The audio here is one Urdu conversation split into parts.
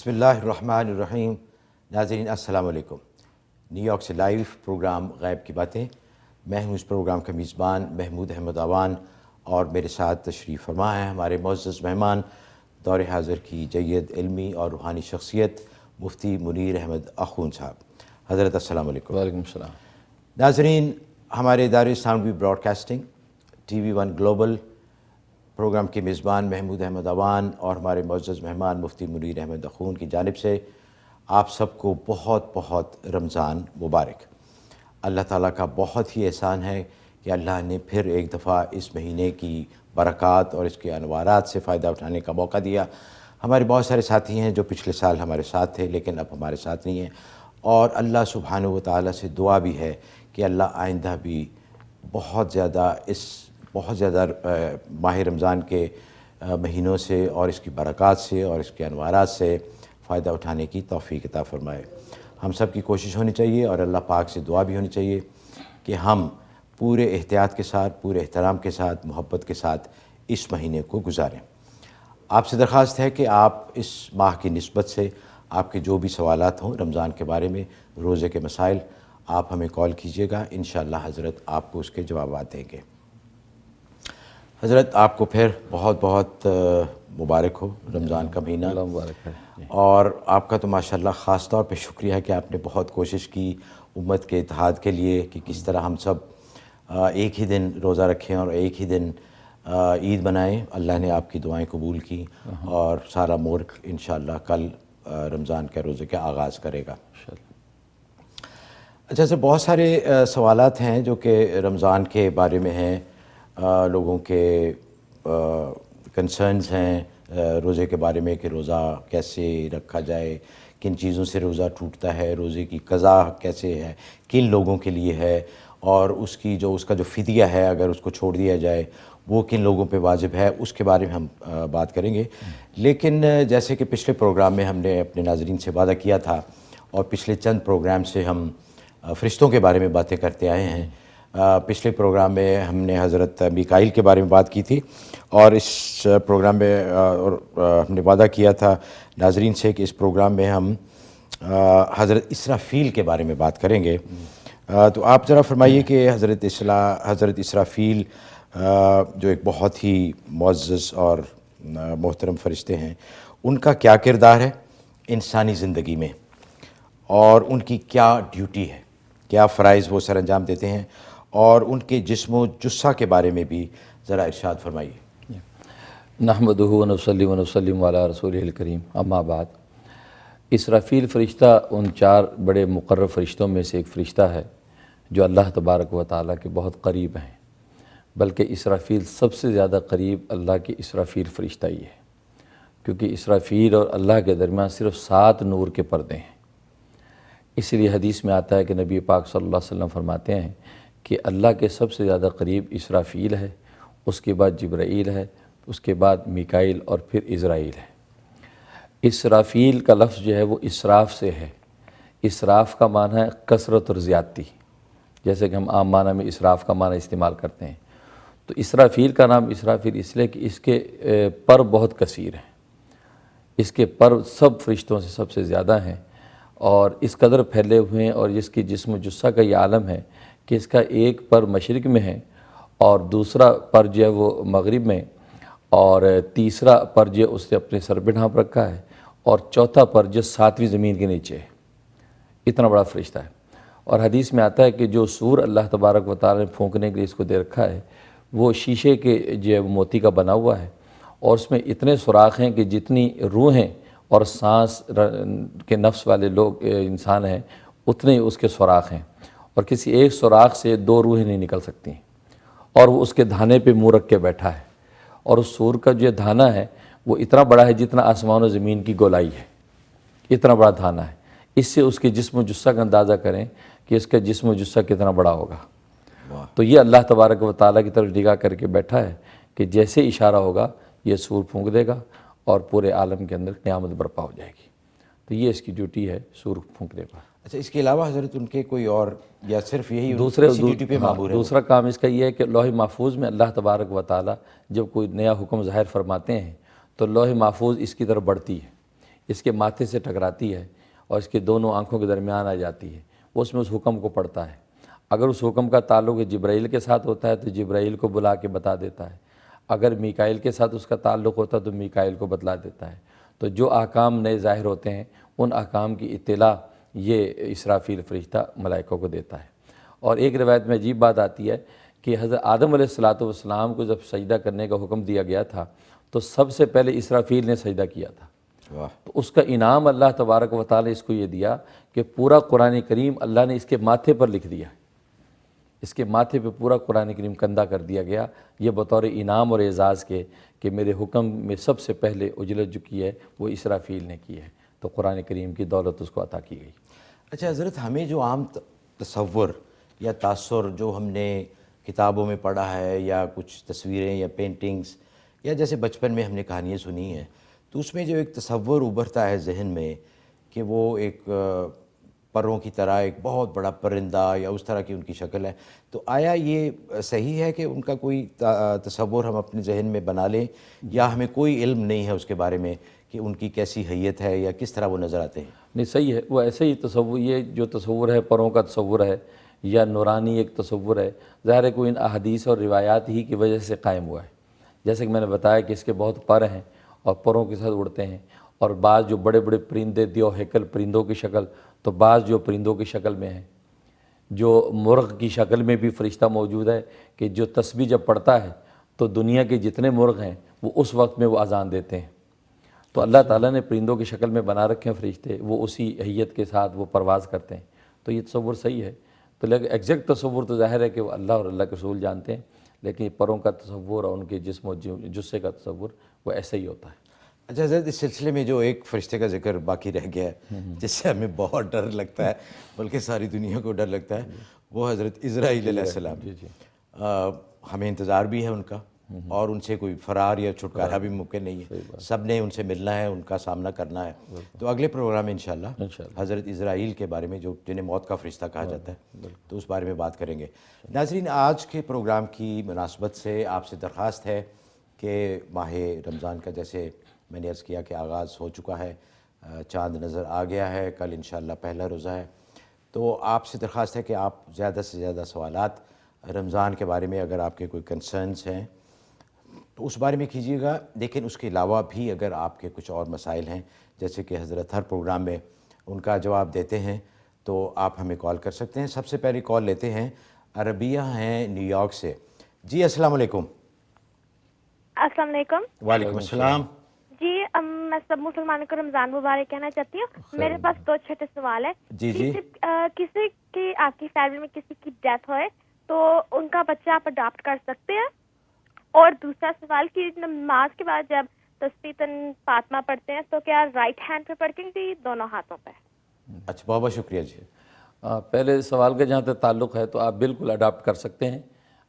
بسم اللہ الرحمن الرحیم۔ ناظرین السلام علیکم۔ نیو یارک سے لائیو پروگرام غیب کی باتیں، میں ہوں اس پروگرام کا میزبان محمود احمد آوان، اور میرے ساتھ تشریف فرما ہیں ہمارے معزز مہمان، دور حاضر کی جید علمی اور روحانی شخصیت مفتی منیر احمد اخون صاحب۔ حضرت السلام علیکم۔ وعلیکم السلام۔ ناظرین، ہمارے ادارے اسلامی Broad casting TV1 global programme کے میزبان محمود احمد آوان اور ہمارے معزز مہمان مفتی منیر احمد اخون کی جانب سے آپ سب کو بہت بہت رمضان مبارک۔ اللہ تعالیٰ کا بہت ہی احسان ہے کہ اللہ نے پھر ایک دفعہ اس مہینے کی برکات اور اس کے انوارات سے فائدہ اٹھانے کا موقع دیا۔ ہمارے بہت سارے ساتھی ہیں جو پچھلے سال ہمارے ساتھ تھے لیکن اب ہمارے ساتھ نہیں ہیں، اور اللہ سبحانہ و تعالیٰ سے دعا بھی ہے کہ اللہ آئندہ بھی بہت زیادہ ماہ رمضان کے مہینوں سے اور اس کی برکات سے اور اس کے انوارات سے فائدہ اٹھانے کی توفیق عطا فرمائے۔ ہم سب کی کوشش ہونی چاہیے اور اللہ پاک سے دعا بھی ہونی چاہیے کہ ہم پورے احتیاط کے ساتھ، پورے احترام کے ساتھ، محبت کے ساتھ اس مہینے کو گزاریں۔ آپ سے درخواست ہے کہ آپ اس ماہ کی نسبت سے آپ کے جو بھی سوالات ہوں رمضان کے بارے میں، روزے کے مسائل، آپ ہمیں کال کیجیے گا، انشاءاللہ حضرت آپ کو اس کے جوابات دیں گے۔ حضرت آپ کو پھر بہت بہت مبارک ہو رمضان کا مہینہ، اللہ مبارک ہے۔ اور آپ کا تو ماشاءاللہ خاص طور پہ شکریہ ہے کہ آپ نے بہت کوشش کی امت کے اتحاد کے لیے کہ کس طرح ہم سب ایک ہی دن روزہ رکھیں اور ایک ہی دن عید منائیں۔ اللہ نے آپ کی دعائیں قبول کی اور سارا ملک انشاءاللہ کل رمضان کے روزے کا آغاز کرے گا۔ اچھا سر، بہت سارے سوالات ہیں جو کہ رمضان کے بارے میں ہیں، لوگوں کے کنسرنز ہیں روزے کے بارے میں کہ روزہ کیسے رکھا جائے، کن چیزوں سے روزہ ٹوٹتا ہے، روزے کی قضا کیسے ہے، کن لوگوں کے لیے ہے، اور اس کا جو فدیہ ہے اگر اس کو چھوڑ دیا جائے وہ کن لوگوں پہ واجب ہے، اس کے بارے میں ہم بات کریں گے۔ لیکن جیسے کہ پچھلے پروگرام میں ہم نے اپنے ناظرین سے وعدہ کیا تھا، اور پچھلے چند پروگرام سے ہم فرشتوں کے بارے میں باتیں کرتے آئے ہیں۔ پچھلے پروگرام میں ہم نے حضرت میکائیل کے بارے میں بات کی تھی، اور اس پروگرام میں ہم نے وعدہ کیا تھا ناظرین سے کہ اس پروگرام میں ہم حضرت اسرافیل کے بارے میں بات کریں گے۔ تو آپ ذرا فرمائیے کہ حضرت اسرافیل جو ایک بہت ہی معزز اور محترم فرشتے ہیں، ان کا کیا کردار ہے انسانی زندگی میں، اور ان کی کیا ڈیوٹی ہے، کیا فرائض وہ سر انجام دیتے ہیں، اور ان کے جسم و جثہ کے بارے میں بھی ذرا ارشاد فرمائیے۔ نحمدہ و نصلی و نسلم علی رسولہ الکریم، اما بعد۔ اسرافیل فرشتہ ان 4 بڑے مقرب فرشتوں میں سے ایک فرشتہ ہے جو اللہ تبارک و تعالیٰ کے بہت قریب ہیں، بلکہ اسرافیل سب سے زیادہ قریب اللہ کے اسرافیل فرشتہ ہی ہے، کیونکہ اسرافیل اور اللہ کے درمیان صرف 7 نور کے پردے ہیں۔ اس لیے حدیث میں آتا ہے کہ نبی پاک صلی اللہ علیہ وسلم فرماتے ہیں کہ اللہ کے سب سے زیادہ قریب اسرافیل ہے، اس کے بعد جبرائیل ہے، اس کے بعد میکائیل، اور پھر عزرائیل ہے۔ اسرافیل کا لفظ جو ہے وہ اسراف سے ہے۔ اسراف کا معنی ہے کثرت اور زیادتی، جیسے کہ ہم عام معنی میں اسراف کا معنی استعمال کرتے ہیں۔ تو اسرافیل کا نام اسرافیل اس لیے کہ اس کے پر بہت کثیر ہیں، اس کے پر سب فرشتوں سے سب سے زیادہ ہیں، اور اس قدر پھیلے ہوئے ہیں، اور جس کی جسم و جثہ کا یہ عالم ہے کہ اس کا ایک پر مشرق میں ہے، اور دوسرا پر جو ہے وہ مغرب میں، اور تیسرا پر جو اس نے اپنے سر پہ ڈھانپ رکھا ہے، اور چوتھا پر جو 7ویں زمین کے نیچے ہے۔ اتنا بڑا فرشتہ ہے۔ اور حدیث میں آتا ہے کہ جو سور اللہ تبارک و تعالیٰ نے پھونکنے کے لیے اس کو دے رکھا ہے، وہ شیشے کے جو ہے موتی کا بنا ہوا ہے، اور اس میں اتنے سوراخ ہیں کہ جتنی روحیں اور سانس کے نفس والے لوگ انسان ہیں اتنے اس کے سوراخ ہیں، اور کسی ایک سوراخ سے 2 روحیں نہیں نکل سکتی، اور وہ اس کے دھانے پہ منہ رکھ کے بیٹھا ہے، اور اس سور کا جو دھانا ہے وہ اتنا بڑا ہے جتنا آسمان و زمین کی گولائی ہے، اتنا بڑا دھانا ہے۔ اس سے اس کے جسم و جثہ کا اندازہ کریں کہ اس کا جسم و جثہ کتنا بڑا ہوگا۔ تو یہ اللہ تبارک و تعالیٰ کی طرف نگاہ کر کے بیٹھا ہے کہ جیسے اشارہ ہوگا یہ سور پھونک دے گا اور پورے عالم کے اندر قیامت برپا ہو جائے گی۔ تو یہ اس کی ڈیوٹی ہے سور پھونکنے پر۔ اچھا، اس کے علاوہ حضرت ان کے کوئی اور، یا صرف یہی ڈیوٹی پہ معمور ہے؟ دوسرا کام اس کا یہ ہے کہ لوح محفوظ میں اللہ تبارک و تعالیٰ جب کوئی نیا حکم ظاہر فرماتے ہیں تو لوح محفوظ اس کی طرف بڑھتی ہے، اس کے ماتھے سے ٹکراتی ہے اور اس کے دونوں آنکھوں کے درمیان آ جاتی ہے، وہ اس میں اس حکم کو پڑھتا ہے۔ اگر اس حکم کا تعلق جبرائیل کے ساتھ ہوتا ہے تو جبرائیل کو بلا کے بتا دیتا ہے، اگر میکائیل کے ساتھ اس کا تعلق ہوتا ہے تو میکائیل کو بتلا دیتا ہے۔ تو جو احکام نئے ظاہر ہوتے ہیں ان احکام کی اطلاع یہ اسرافیل فرشتہ ملائکہ کو دیتا ہے۔ اور ایک روایت میں عجیب بات آتی ہے کہ حضرت آدم علیہ السلام کو جب سجدہ کرنے کا حکم دیا گیا تھا تو سب سے پہلے اسرافیل نے سجدہ کیا تھا۔ واہ، تو اس کا انعام اللہ تبارک و تعالی اس کو یہ دیا کہ پورا قرآن کریم اللہ نے اس کے ماتھے پر لکھ دیا، اس کے ماتھے پہ پورا قرآن کریم کندہ کر دیا گیا، یہ بطور انعام اور اعزاز کے کہ میرے حکم میں سب سے پہلے اجلت جو کی ہے وہ اسرافیل نے کی ہے، تو قرآن کریم کی دولت اس کو عطا کی گئی۔ اچھا حضرت، ہمیں جو عام تصور یا تاثر جو ہم نے کتابوں میں پڑھا ہے یا کچھ تصویریں یا پینٹنگز یا جیسے بچپن میں ہم نے کہانیاں سنی ہیں، تو اس میں جو ایک تصور ابھرتا ہے ذہن میں کہ وہ ایک پروں کی طرح ایک بہت بڑا پرندہ یا اس طرح کی ان کی شکل ہے، تو آیا یہ صحیح ہے کہ ان کا کوئی تصور ہم اپنے ذہن میں بنا لیں، یا ہمیں کوئی علم نہیں ہے اس کے بارے میں کہ ان کی کیسی حیت ہے یا کس طرح وہ نظر آتے ہیں؟ نہیں، صحیح ہے، وہ ایسے ہی تصور، یہ جو تصور ہے پروں کا تصور ہے یا نورانی ایک تصور ہے، ظاہر ہے کوئی ان احادیث اور روایات ہی کی وجہ سے قائم ہوا ہے۔ جیسے کہ میں نے بتایا کہ اس کے بہت پر ہیں اور پروں کے ساتھ اڑتے ہیں، اور بعض جو بڑے بڑے پرندے دیو ہیکل پرندوں کی شکل، تو بعض جو پرندوں کی شکل میں ہیں، جو مرغ کی شکل میں بھی فرشتہ موجود ہے کہ جو تسبیح جب پڑھتا ہے تو دنیا کے جتنے مرغ ہیں وہ اس وقت میں وہ اذان دیتے ہیں۔ تو اللہ تعالیٰ نے پرندوں کی شکل میں بنا رکھے ہیں فرشتے، وہ اسی حیت کے ساتھ وہ پرواز کرتے ہیں، تو یہ تصور صحیح ہے۔ تو لیکن ایگزیکٹ تصور تو ظاہر ہے کہ وہ اللہ اور اللہ کے رسول جانتے ہیں، لیکن پروں کا تصور اور ان کے جسم و جثے کا تصور وہ ایسا ہی ہوتا ہے۔ اچھا حضرت، اس سلسلے میں جو ایک فرشتے کا ذکر باقی رہ گیا ہے جس سے ہمیں بہت ڈر لگتا ہے، بلکہ ساری دنیا کو ڈر لگتا ہے، وہ حضرت عزرائیل علیہ السلام۔ ہمیں انتظار بھی ہے ان کا، اور ان سے کوئی فرار یا چھٹکارا بھی ممکن نہیں ہے، سب نے ان سے ملنا ہے، ان کا سامنا کرنا ہے۔ تو اگلے پروگرام میں انشاءاللہ حضرت عزرائیل کے بارے میں، جو جنہیں موت کا فرشتہ کہا جاتا ہے، تو اس بارے میں بات کریں گے۔ ناظرین، آج کے پروگرام کی مناسبت سے آپ سے درخواست ہے کہ ماہ رمضان کا، جیسے میں نے عرض کیا کہ آغاز ہو چکا ہے، چاند نظر آ گیا ہے، کل انشاءاللہ پہلا روزہ ہے، تو آپ سے درخواست ہے کہ آپ زیادہ سے زیادہ سوالات رمضان کے بارے میں، اگر آپ کے کوئی کنسرنز ہیں تو اس بارے میں کیجیے گا، لیکن اس کے علاوہ بھی اگر آپ کے کچھ اور مسائل ہیں، جیسے کہ حضرت ہر پروگرام میں ان کا جواب دیتے ہیں، تو آپ ہمیں کال کر سکتے ہیں۔ سب سے پہلی کال لیتے ہیں، عربیہ ہیں نیو یارک سے۔ جی السلام علیکم۔ السلام علیکم۔ وعلیکم السلام۔ جی میں سب مسلمانوں کو رمضان مبارک کہنا چاہتی ہوں۔ میرے پاس دو چھوٹے سوال ہیں۔ جی کسی کی آپ کی فیملی میں کسی کی ڈیتھ ہوئے تو ان کا بچہ آپ اڈاپٹ کر سکتے ہیں؟ اور دوسرا سوال کہ نماز کے بعد جب تسبیح فاطمہ پڑھتے ہیں تو کیا رائٹ ہینڈ پہ پڑھیں گے دونوں ہاتھوں پہ؟ اچھا، بہت بہت شکریہ جی۔ پہلے سوال کا جہاں تک تعلق ہے تو آپ بالکل اڈاپٹ کر سکتے ہیں،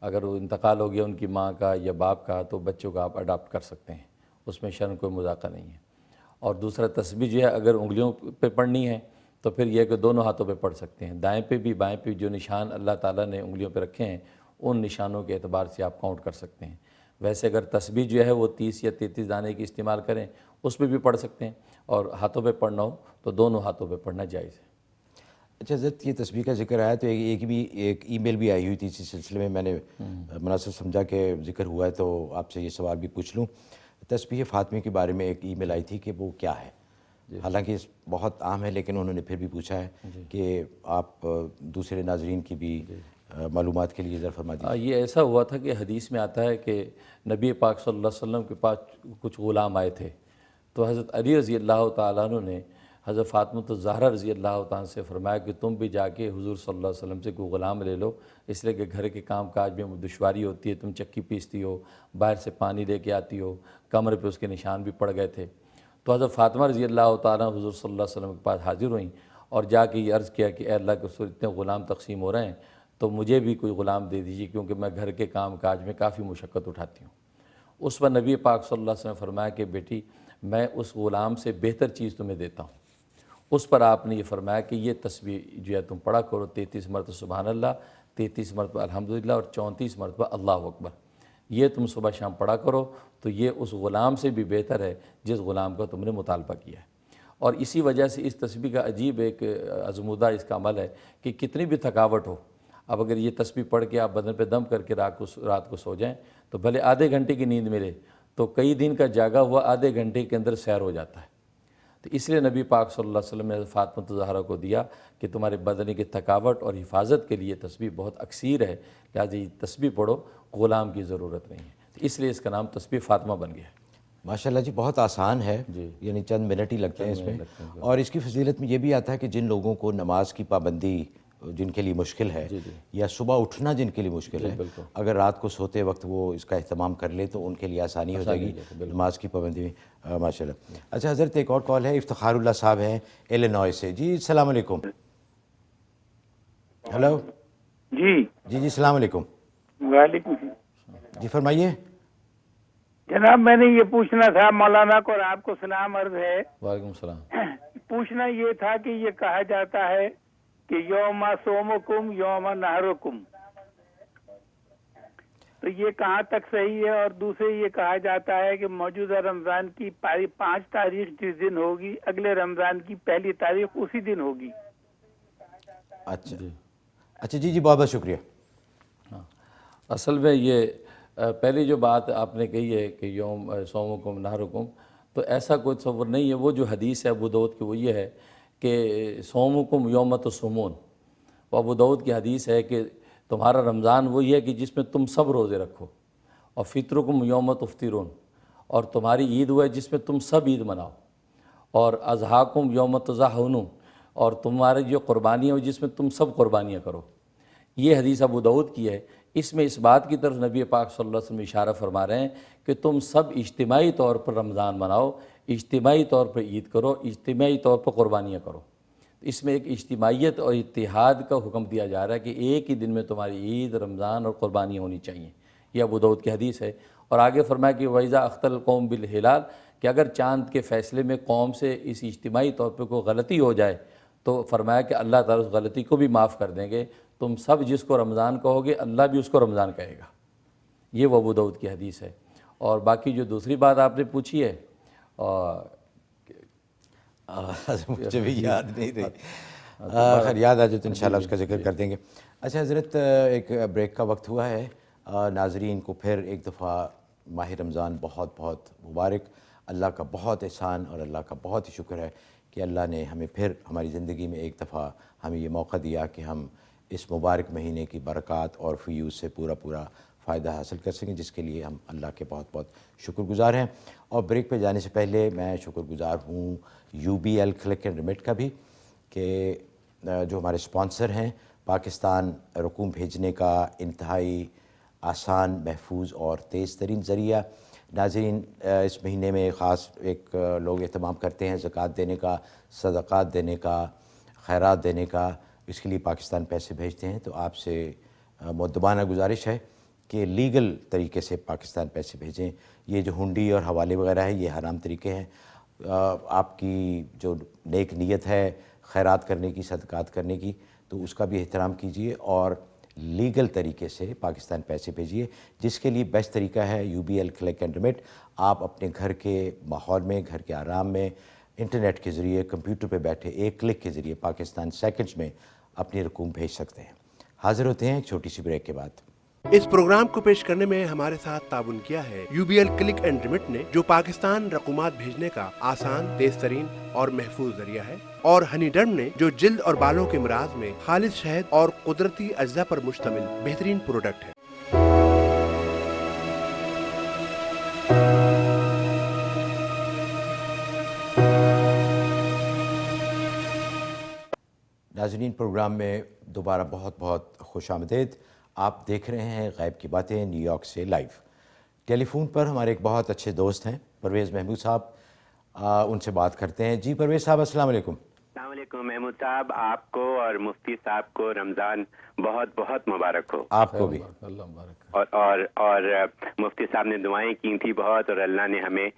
اگر وہ انتقال ہو گیا ان کی ماں کا یا باپ کا تو بچوں کا آپ اڈاپٹ کر سکتے ہیں، اس میں شرم کوئی مذاقہ نہیں ہے۔ اور دوسرا تسبیح جو ہے اگر انگلیوں پہ پڑھنی ہے تو پھر یہ کہ دونوں ہاتھوں پہ پڑھ سکتے ہیں، دائیں پہ بھی بائیں پہ، جو نشان اللہ تعالیٰ نے انگلیوں پہ رکھے ہیں ان نشانوں کے اعتبار سے آپ کاؤنٹ کر سکتے ہیں۔ ویسے اگر تسبیح جو ہے وہ 30 یا 33 دانے کی استعمال کریں اس پہ بھی پڑھ سکتے ہیں، اور ہاتھوں پہ پڑھنا ہو تو دونوں ہاتھوں پہ پڑھنا جائز ہے۔ اچھا حضرت، یہ تسبیح کا ذکر آیا تو ایک ای میل بھی آئی ہوئی تھی اسی سلسلے میں، میں نے مناسب سمجھا کہ ذکر ہوا ہے تو آپ سے یہ سوال بھی پوچھ لوں۔ تسبیح فاطمی کے بارے میں ایک ای میل آئی تھی کہ وہ کیا ہے، حالانکہ بہت عام ہے لیکن انہوں نے پھر بھی پوچھا ہے کہ آپ دوسرے ناظرین کی بھی معلومات کے لیے ذرا فرما دیجیے۔ یہ ایسا ہوا تھا کہ حدیث میں آتا ہے کہ نبی پاک صلی اللہ علیہ وسلم کے پاس کچھ غلام آئے تھے، تو حضرت علی رضی اللہ تعالیٰ عنہ نے حضرت فاطمہ الزہرا رضی اللہ تعالیٰ سے فرمایا کہ تم بھی جا کے حضور صلی اللہ علیہ وسلم سے کوئی غلام لے لو، اس لیے کہ گھر کے کام کاج میں دشواری ہوتی ہے، تم چکی پیستی ہو، باہر سے پانی لے کے آتی ہو، کمر پہ اس کے نشان بھی پڑ گئے تھے۔ تو حضرت فاطمہ رضی اللہ تعالیٰ حضور صلی اللہ علیہ وسلم کے پاس حاضر ہوئیں اور جا کے یہ عرض کیا کہ اے اللہ کے رسول، اتنے غلام تقسیم ہو رہے ہیں تو مجھے بھی کوئی غلام دے دیجیے، کیونکہ میں گھر کے کام کاج میں کافی مشقت اٹھاتی ہوں۔ اس پر نبی پاک صلی اللہ علیہ وسلم نے فرمایا کہ بیٹی میں اس غلام سے بہتر چیز تمہیں دیتا ہوں۔ اس پر آپ نے یہ فرمایا کہ یہ تسبیح جو ہے تم پڑھا کرو، 33 مرتبہ سبحان اللہ، 33 مرتبہ الحمدللہ اور 34 مرتبہ اللہ اکبر، یہ تم صبح شام پڑھا کرو، تو یہ اس غلام سے بھی بہتر ہے جس غلام کا تم نے مطالبہ کیا ہے۔ اور اسی وجہ سے اس تسبیح کا عجیب ایک آزمودہ اس کا عمل ہے کہ کتنی بھی تھکاوٹ ہو، اب اگر یہ تسبیح پڑھ کے آپ بدن پہ دم کر کے رات کو سو جائیں تو بھلے آدھے گھنٹے کی نیند ملے تو کئی دن کا جاگا ہوا آدھے گھنٹے کے اندر سیر ہو جاتا ہے۔ تو اس لیے نبی پاک صلی اللہ علیہ وسلم نے فاطمہ زہرا کو دیا کہ تمہارے بدن کی تھکاوٹ اور حفاظت کے لیے تسبیح بہت اکثیر ہے، لہٰذا یہ تسبیح پڑھو، غلام کی ضرورت نہیں ہے، تو اس لیے اس کا نام تسبیح فاطمہ بن گیا ہے۔ ماشاءاللہ جی، بہت آسان ہے، یعنی چند منٹ ہی لگتے ہیں اس میں، اور اس کی فضیلت میں یہ بھی آتا ہے کہ جن لوگوں کو نماز کی پابندی جن کے لیے مشکل ہے یا صبح اٹھنا جن کے لیے مشکل ہے، اگر رات کو سوتے وقت وہ اس کا اہتمام کر لے تو ان کے لیے آسانی ہو جائے گی نماز کی پابندی میں، ماشاءاللہ۔ اچھا حضرت، ایک اور کال ہے، افتخار اللہ صاحب ہیں ایلینوائے سے۔ جی السلام علیکم۔ ہلو جی جی السلام علیکم۔ وعلیکم السلام جی فرمائیے۔ جناب، میں نے یہ پوچھنا تھا مولانا کو، اور آپ کو سلام عرض ہے۔ وعلیکم السلام۔ پوچھنا یہ تھا کہ یہ کہا جاتا ہے کہ یوم صومکم یوم نحرکم، تو یہ کہاں تک صحیح ہے؟ اور دوسرے یہ کہا جاتا ہے کہ موجودہ رمضان کی 5 تاریخ جس دن ہوگی، اگلے رمضان کی پہلی تاریخ اسی دن ہوگی۔ اچھا اچھا، جی بہت بہت شکریہ۔ ہاں، اصل میں یہ پہلی جو بات آپ نے کہی ہے کہ یوم صومکم نحرکم، تو ایسا کوئی تصور نہیں ہے۔ وہ جو حدیث ہے ابو داؤد کی وہ یہ ہے کہ صومکم یوم تصومون، وہ ابو داؤد کی حدیث ہے کہ تمہارا رمضان وہی ہے کہ جس میں تم سب روزے رکھو، اور فطرکم یوم تفطرون، اور تمہاری عید وہ ہے جس میں تم سب عید مناؤ، اور اضحاکم یوم تضحون، اور تمہاری جو قربانیاں ہیں جس میں تم سب قربانیاں کرو۔ یہ حدیث ابو داؤد کی ہے۔ اس میں اس بات کی طرف نبی پاک صلی اللہ علیہ وسلم اشارہ فرما رہے ہیں کہ تم سب اجتماعی طور پر رمضان مناؤ، اجتماعی طور پر عید کرو، اجتماعی طور پر قربانیاں کرو۔ اس میں ایک اجتماعیت اور اتحاد کا حکم دیا جا رہا ہے کہ ایک ہی دن میں تمہاری عید، رمضان اور قربانی ہونی چاہیے۔ یہ ابو داؤد کی حدیث ہے۔ اور آگے فرمایا کہ وَإِذَا اخْتَلَ الْقَوْمُ بِالْهِلَالِ، کہ اگر چاند کے فیصلے میں قوم سے اس اجتماعی طور پہ کوئی غلطی ہو جائے تو فرمایا کہ اللہ تعالیٰ اس غلطی کو بھی معاف کر دیں گے، تم سب جس کو رمضان کہو گے اللہ بھی اس کو رمضان کہے گا۔ یہ وہ ابو داؤد کی حدیث ہے۔ اور باقی جو دوسری بات آپ نے پوچھی ہے، مجھے بھی یاد نہیں رہی، خیر یاد آ جائے تو انشاءاللہ اس کا ذکر کر دیں گے۔ اچھا حضرت، ایک بریک کا وقت ہوا ہے، ناظرین کو پھر ایک دفعہ ماہ رمضان بہت بہت مبارک۔ اللہ کا بہت احسان اور اللہ کا بہت ہی شکر ہے کہ اللہ نے ہمیں پھر ہماری زندگی میں ایک دفعہ ہمیں یہ موقع دیا کہ ہم اس مبارک مہینے کی برکات اور فیوز سے پورا فائدہ حاصل کر سکیں، جس کے لیے ہم اللہ کے بہت بہت شکر گزار ہیں۔ اور بریک پہ جانے سے پہلے میں شکر گزار ہوں UBL کلک اینڈ ریمٹ کا بھی، کہ جو ہمارے سپانسر ہیں، پاکستان رقوم بھیجنے کا انتہائی آسان، محفوظ اور تیز ترین ذریعہ۔ ناظرین، اس مہینے میں خاص ایک لوگ اہتمام کرتے ہیں زکوٰۃ دینے کا، صدقات دینے کا، خیرات دینے کا، اس کے لیے پاکستان پیسے بھیجتے ہیں۔ تو آپ سے مؤدبانہ گزارش ہے کہ لیگل طریقے سے پاکستان پیسے بھیجیں۔ یہ جو ہنڈی اور حوالے وغیرہ ہیں یہ حرام طریقے ہیں۔ آپ کی جو نیک نیت ہے خیرات کرنے کی، صدقات کرنے کی، تو اس کا بھی احترام کیجیے اور لیگل طریقے سے پاکستان پیسے بھیجیے، جس کے لیے بیسٹ طریقہ ہے UBL کلک اینڈ ریمٹ۔ آپ اپنے گھر کے ماحول میں، گھر کے آرام میں، انٹرنیٹ کے ذریعے، کمپیوٹر پہ بیٹھے ایک کلک کے ذریعے پاکستان سیکنڈز میں اپنی رقوم بھیج سکتے ہیں۔ حاضر ہوتے ہیں ایک چھوٹی سی بریک کے بعد۔ اس پروگرام کو پیش کرنے میں ہمارے ساتھ تعاون کیا ہے UBL کلک اینڈ ریمٹ نے، جو پاکستان رقومات بھیجنے کا آسان، تیز ترین اور محفوظ ذریعہ ہے، اور ہنی ڈرم نے، جو جلد اور بالوں کے امراض میں خالص شہد اور قدرتی اجزاء پر مشتمل بہترین پروڈکٹ ہے۔ ناظرین، پروگرام میں دوبارہ بہت بہت خوش آمدید۔ آپ دیکھ رہے ہیں غیب کی باتیں نیو یارک سے لائیو۔ ٹیلی فون پر ہمارے ایک بہت اچھے دوست ہیں پرویز محمود صاحب، ان سے بات کرتے ہیں۔ جی پرویز صاحب، السلام علیکم۔ السلام علیکم محمود صاحب، آپ کو اور مفتی صاحب کو رمضان بہت بہت مبارک ہو۔ آپ کو بھی۔ اللہ مبارک۔ اور مفتی صاحب نے دعائیں کی تھی بہت، اور اللہ نے ہمیں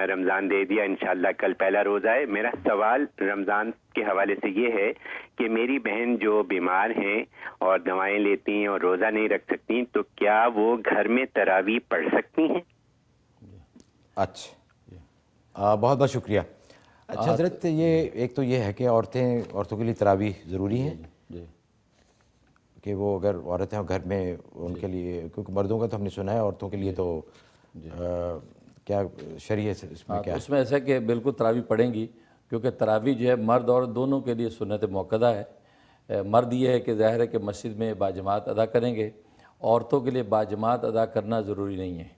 رمضان دے دیا۔ انشاءاللہ کل پہلا روزہ ہے۔ میرا سوال رمضان کے حوالے سے یہ ہے کہ میری بہن جو بیمار ہیں اور دوائیں لیتی ہیں اور روزہ نہیں رکھ سکتی، تو کیا وہ گھر میں تراویح پڑھ سکتی ہیں؟ اچھا، بہت بہت شکریہ۔ اچھا حضرت، یہ ایک تو یہ ہے کہ عورتوں کے لیے تراویح ضروری ہیں جی کہ وہ اگر عورتیں گھر میں ان کے لیے، کیونکہ مردوں کا تو ہم نے سنا ہے، عورتوں کے لیے تو کیا شریعت اس میں ہاں، کیا تو ہے؟ اس میں ایسا کہ بالکل تراویح پڑھیں گی، کیونکہ تراویح جو ہے مرد اور دونوں کے لیے سنت موقدہ ہے۔ مرد یہ ہے کہ ظاہر ہے کہ مسجد میں باجماعت ادا کریں گے، عورتوں کے لیے باجماعت ادا کرنا ضروری نہیں ہے۔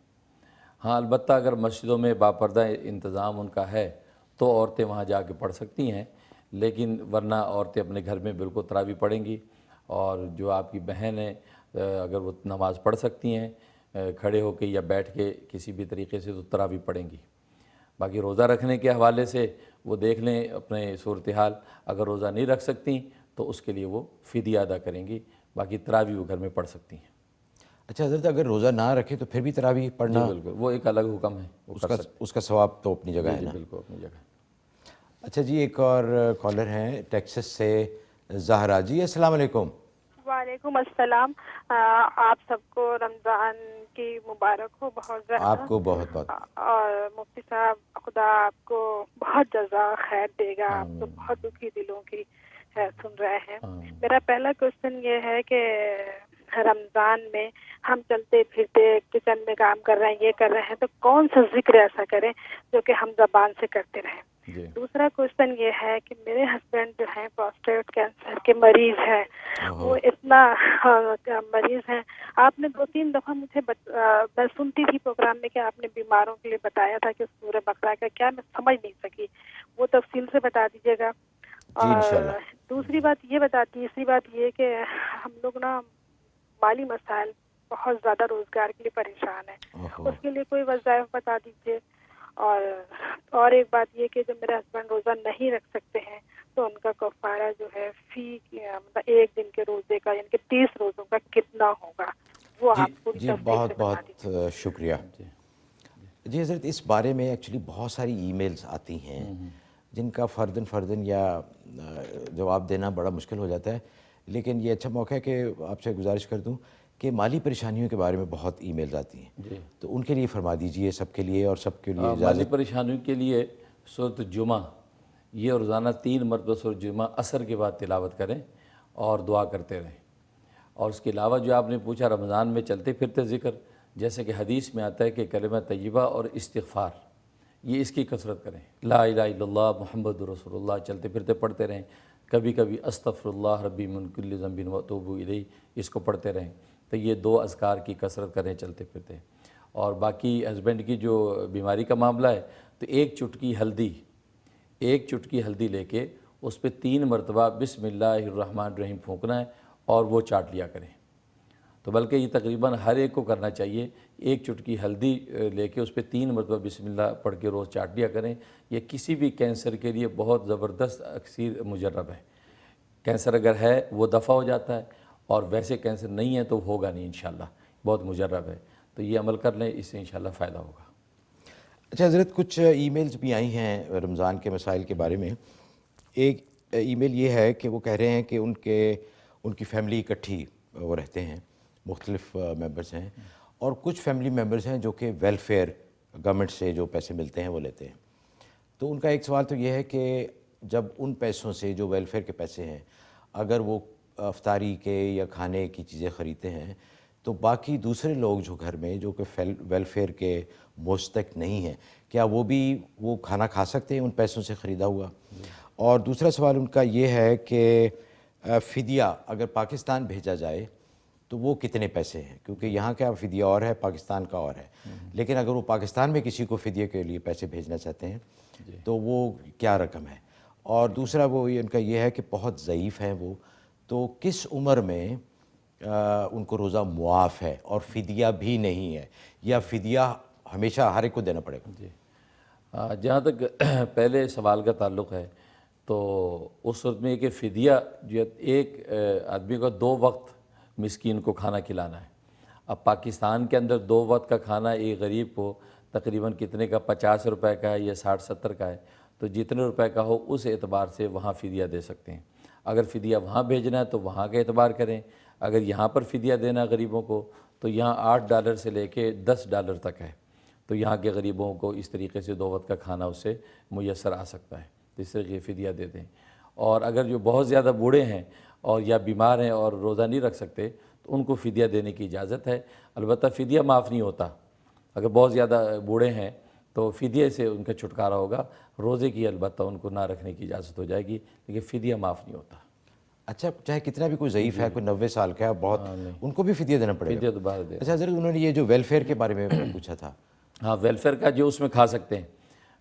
ہاں البتہ اگر مسجدوں میں باپردہ انتظام ان کا ہے تو عورتیں وہاں جا کے پڑھ سکتی ہیں، لیکن ورنہ عورتیں اپنے گھر میں بالکل تراویح پڑھیں گی، اور جو آپ کی بہن ہیں اگر وہ نماز پڑھ سکتی ہیں کھڑے ہو کے یا بیٹھ کے کسی بھی طریقے سے، تو تراویح پڑھیں گی۔ باقی روزہ رکھنے کے حوالے سے وہ دیکھ لیں اپنے صورتحال، اگر روزہ نہیں رکھ سکتی تو اس کے لیے وہ فدیہ ادا کریں گی، باقی تراویح وہ گھر میں پڑھ سکتی ہیں۔ اچھا حضرت، اگر روزہ نہ رکھے تو پھر بھی تراویح پڑھنا، جی بالکل، وہ ایک الگ حکم ہے، وہ کر سکتے اس کا ثواب تو اپنی جگہ ہیں۔ ہے جی نا؟ بالکل اپنی جگہ۔ اچھا جی، ایک اور کالر ہیں ٹیکسس سے، زہرا جی، السلام علیکم۔ وعلیکم السلام۔ آپ سب کو رمضان کی مبارک ہو بہت زیادہ۔ آپ کو بہت بہت اور مفتی صاحب، خدا آپ کو بہت جزا خیر دے گا، آپ تو بہت دکھی دلوں کی سن رہے ہیں۔ میرا پہلا کوشچن یہ ہے کہ رمضان میں ہم چلتے پھرتے کچن میں کام کر رہے ہیں، یہ کر رہے ہیں، تو کون سا ذکر ایسا کریں جو کہ ہم زبان سے کرتے رہیں؟ جی دوسرا کوشچن یہ ہے کہ میرے ہسبینڈ جو ہیں پروسٹیٹ کینسر کے مریض ہیں، وہ اتنا مریض ہیں۔ آپ نے 2-3 دفعہ مجھے میں سنتی تھی پروگرام میں کہ آپ نے بیماروں کے لیے بتایا تھا کہ سورہ بقرہ کا کیا، میں سمجھ نہیں سکی، وہ تفصیل سے بتا دیجیے گا۔ جی انشاءاللہ۔ دوسری تیسری بات یہ کہ ہم لوگ نا مالی مسائل بہت زیادہ روزگار کے لیے پریشان ہیں، اس کے لیے کوئی وظائف بتا دیجیے۔ اور ایک بات یہ کہ جب میرے ہسبینڈ روزہ نہیں رکھ سکتے ہیں تو ان کا کفارہ جو ہے مطلب ایک دن کے روزے کا یعنی کہ 30 روزوں کا کتنا ہوگا، وہ آپ پوری جی تفصیل بہت سے بتا بہت دیجیے۔ شکریہ۔ جی حضرت، اس بارے میں ایکچولی بہت ساری ای میلز آتی ہیں جن کا فرداً یا جواب دینا بڑا مشکل ہو جاتا ہے، لیکن یہ اچھا موقع ہے کہ آپ سے گزارش کر دوں کہ مالی پریشانیوں کے بارے میں بہت ای میلز آتی ہیں، تو ان کے لیے فرما دیجئے، سب کے لیے، اور سب کے لیے مالی پریشانیوں کے لیے سورۃ جمعہ، یہ روزانہ 3 مرتبہ سورۃ جمعہ عصر کے بعد تلاوت کریں اور دعا کرتے رہیں۔ اور اس کے علاوہ جو آپ نے پوچھا رمضان میں چلتے پھرتے ذکر، جیسے کہ حدیث میں آتا ہے کہ کلمہ طیبہ اور استغفار، یہ اس کی کثرت کریں۔ لا الہ الا اللہ محمد رسول اللہ چلتے پھرتے پڑھتے رہیں، کبھی کبھی استغفر اللہ ربی من کل ذنب واتوب الیہ، اس کو پڑھتے رہیں۔ تو یہ 2 اذکار کی کثرت کریں چلتے پھرتے۔ اور باقی ہسبینڈ کی جو بیماری کا معاملہ ہے تو ایک چٹکی ہلدی لے کے اس پہ 3 مرتبہ بسم اللہ الرحمن الرحیم پھونکنا ہے اور وہ چاٹ لیا کریں۔ تو بلکہ یہ تقریباً ہر ایک کو کرنا چاہیے، ایک چٹکی ہلدی لے کے اس پہ 3 مرتبہ بسم اللہ پڑھ کے روز چاٹ لیا کریں۔ یہ کسی بھی کینسر کے لیے بہت زبردست اکسیر مجرب ہے۔ کینسر اگر ہے وہ دفع ہو جاتا ہے، اور ویسے کینسر نہیں ہے تو ہوگا نہیں انشاءاللہ، بہت مجرب ہے۔ تو یہ عمل کر لیں، اس سے انشاءاللہ فائدہ ہوگا۔ اچھا حضرت، کچھ ای میلز بھی آئی ہیں رمضان کے مسائل کے بارے میں۔ ایک ای میل یہ ہے کہ وہ کہہ رہے ہیں کہ ان کی فیملی اکٹھی وہ رہتے ہیں، مختلف ممبرز ہیں، اور کچھ فیملی ممبرز ہیں جو کہ ویلفیئر گورنمنٹ سے جو پیسے ملتے ہیں وہ لیتے ہیں۔ تو ان کا ایک سوال تو یہ ہے کہ جب ان پیسوں سے جو ویلفیئر کے پیسے ہیں، اگر وہ افطاری کے یا کھانے کی چیزیں خریدتے ہیں تو باقی دوسرے لوگ جو گھر میں جو کہ ویلفیئر کے مستحق نہیں ہیں، کیا وہ کھانا کھا سکتے ہیں ان پیسوں سے خریدا ہوا؟ اور دوسرا سوال ان کا یہ ہے کہ فدیہ اگر پاکستان بھیجا جائے تو وہ کتنے پیسے ہیں؟ کیونکہ یہاں کا فدیہ اور ہے، پاکستان کا اور ہے، لیکن اگر وہ پاکستان میں کسی کو فدیہ کے لیے پیسے بھیجنا چاہتے ہیں تو وہ کیا رقم ہے؟ اور دوسرا وہ ان کا یہ ہے کہ بہت ضعیف ہیں وہ، تو کس عمر میں ان کو روزہ معاف ہے اور فدیہ بھی نہیں ہے، یا فدیہ ہمیشہ ہر ایک کو دینا پڑے گا؟ جی، جہاں تک پہلے سوال کا تعلق ہے تو اس صورت میں یہ کہ فدیہ جو ایک آدمی کو 2 وقت مسکین کو کھانا کھلانا ہے۔ اب پاکستان کے اندر 2 وقت کا کھانا ایک غریب کو تقریباً کتنے کا، 50 روپے کا ہے یا 60-70 کا ہے، تو جتنے روپے کا ہو اس اعتبار سے وہاں فدیہ دے سکتے ہیں۔ اگر فدیہ وہاں بھیجنا ہے تو وہاں کا اعتبار کریں، اگر یہاں پر فدیہ دینا غریبوں کو تو یہاں $8 سے لے کے $10 تک ہے، تو یہاں کے غریبوں کو اس طریقے سے 2 وقت کا کھانا اس سے میسر آ سکتا ہے۔ تو اس طریقے فدیہ دے دیں. اور اگر جو بہت زیادہ بوڑھے ہیں اور یا بیمار ہیں اور روزہ نہیں رکھ سکتے تو ان کو فدیہ دینے کی اجازت ہے. البتہ فدیہ معاف نہیں ہوتا. اگر بہت زیادہ بوڑھے ہیں تو فدیے سے ان کا چھٹکارا ہوگا. روزے کی البتہ ان کو نہ رکھنے کی اجازت ہو جائے گی، لیکن فدیہ معاف نہیں ہوتا. اچھا، چاہے کتنا بھی کوئی ضعیف ہے، کوئی 90 سال کا ہے بہت، ان کو بھی فدیہ دینا پڑے گا؟ فدیہ دوبارہ دے. اچھا حضرت، انہوں نے یہ جو ویلفیئر کے بارے میں پوچھا تھا. ہاں، ویلفیئر کا جو اس میں کھا سکتے ہیں،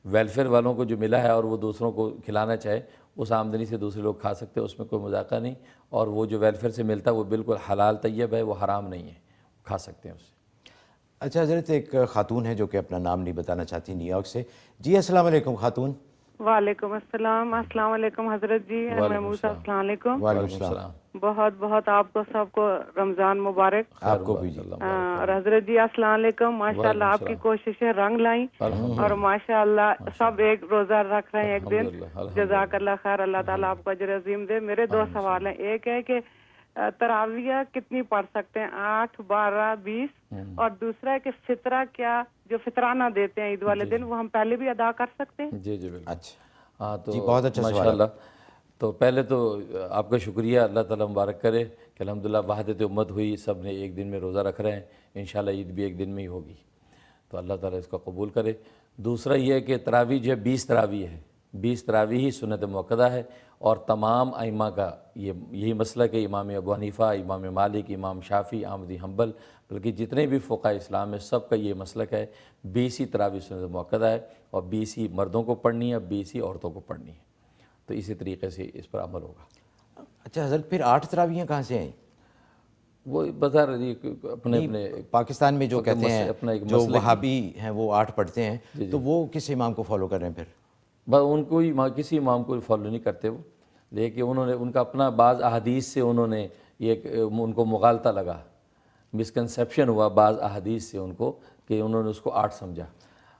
ویلفیئر والوں کو جو ملا ہے اور وہ دوسروں کو کھلانا چاہے اس آمدنی سے دوسرے لوگ کھا سکتے ہیں، اس میں کوئی مذاقہ نہیں. اور وہ جو ویلفیئر سے ملتا ہے وہ بالکل حلال طیب ہے، وہ حرام نہیں ہے، کھا سکتے ہیں اسے. اچھا حضرت، ایک خاتون ہے جو کہ اپنا نام نہیں بتانا چاہتی، نیو یارک سے. جی السلام علیکم خاتون. وعلیکم السلام. السلام علیکم حضرت جی. محمود صاحب السلام علیکم. وعلیکم السلام. بہت بہت آپ کو سب کو رمضان مبارک. آپ کو بھی. اور حضرت جی السلام علیکم. ماشاءاللہ آپ کی کوششیں رنگ لائیں اور ماشاءاللہ سب ایک روزہ رکھ رہے ہیں ایک دن. جزاک اللہ خیر. اللہ تعالیٰ آپ کو اجر عظیم دے. میرے دو سوال ہیں. ایک ہے کہ تراویح کتنی پڑھ سکتے ہیں؟ 8، 12، 20. اور دوسرا ہے کہ فطرہ کیا جو فطرانہ دیتے ہیں عید والے دن وہ ہم پہلے بھی ادا کر سکتے ہیں؟ جی جی بالکل. اچھا ہاں تو جی، بہت اچھا سوال. ماشاءاللہ. تو پہلے تو آپ کا شکریہ، اللہ تعالیٰ مبارک کرے کہ الحمدللہ وحدت امت ہوئی، سب نے ایک دن میں روزہ رکھ رہے ہیں. انشاءاللہ عید بھی ایک دن میں ہی ہوگی، تو اللہ تعالیٰ اس کو قبول کرے. دوسرا یہ ہے کہ تراویح جو ہے 20 تراویح ہے. 20 تراویح ہی سنت موقدہ ہے. اور تمام ائمہ کا یہی مسلک ہے. امام ابو حنیفہ، امام مالک، امام شافعی، احمد حنبل، بلکہ جتنے بھی فقہاء اسلام ہے سب کا یہ مسلک ہے. 20 ہی تراویح سنت موقدہ ہے اور 20 ہی مردوں کو پڑھنی ہے، 20 ہی عورتوں کو پڑھنی ہے. تو اسی طریقے سے اس پر عمل ہوگا. اچھا حضرت، پھر 8 تراویحیں کہاں سے آئیں؟ وہ بظاہر اپنے اپنے پاکستان میں جو کہتے ہیں جو وہابی ہیں وہ 8 پڑھتے ہیں، تو وہ کس امام کو فالو کر رہے ہیں پھر؟ ان کو ہی کسی امام کو فالو نہیں کرتے وہ، لیکن انہوں نے ان کا اپنا بعض احادیث سے انہوں نے یہ ان کو مغالطہ لگا، مسکنسیپشن ہوا بعض احادیث سے ان کو کہ انہوں نے اس کو 8 سمجھا.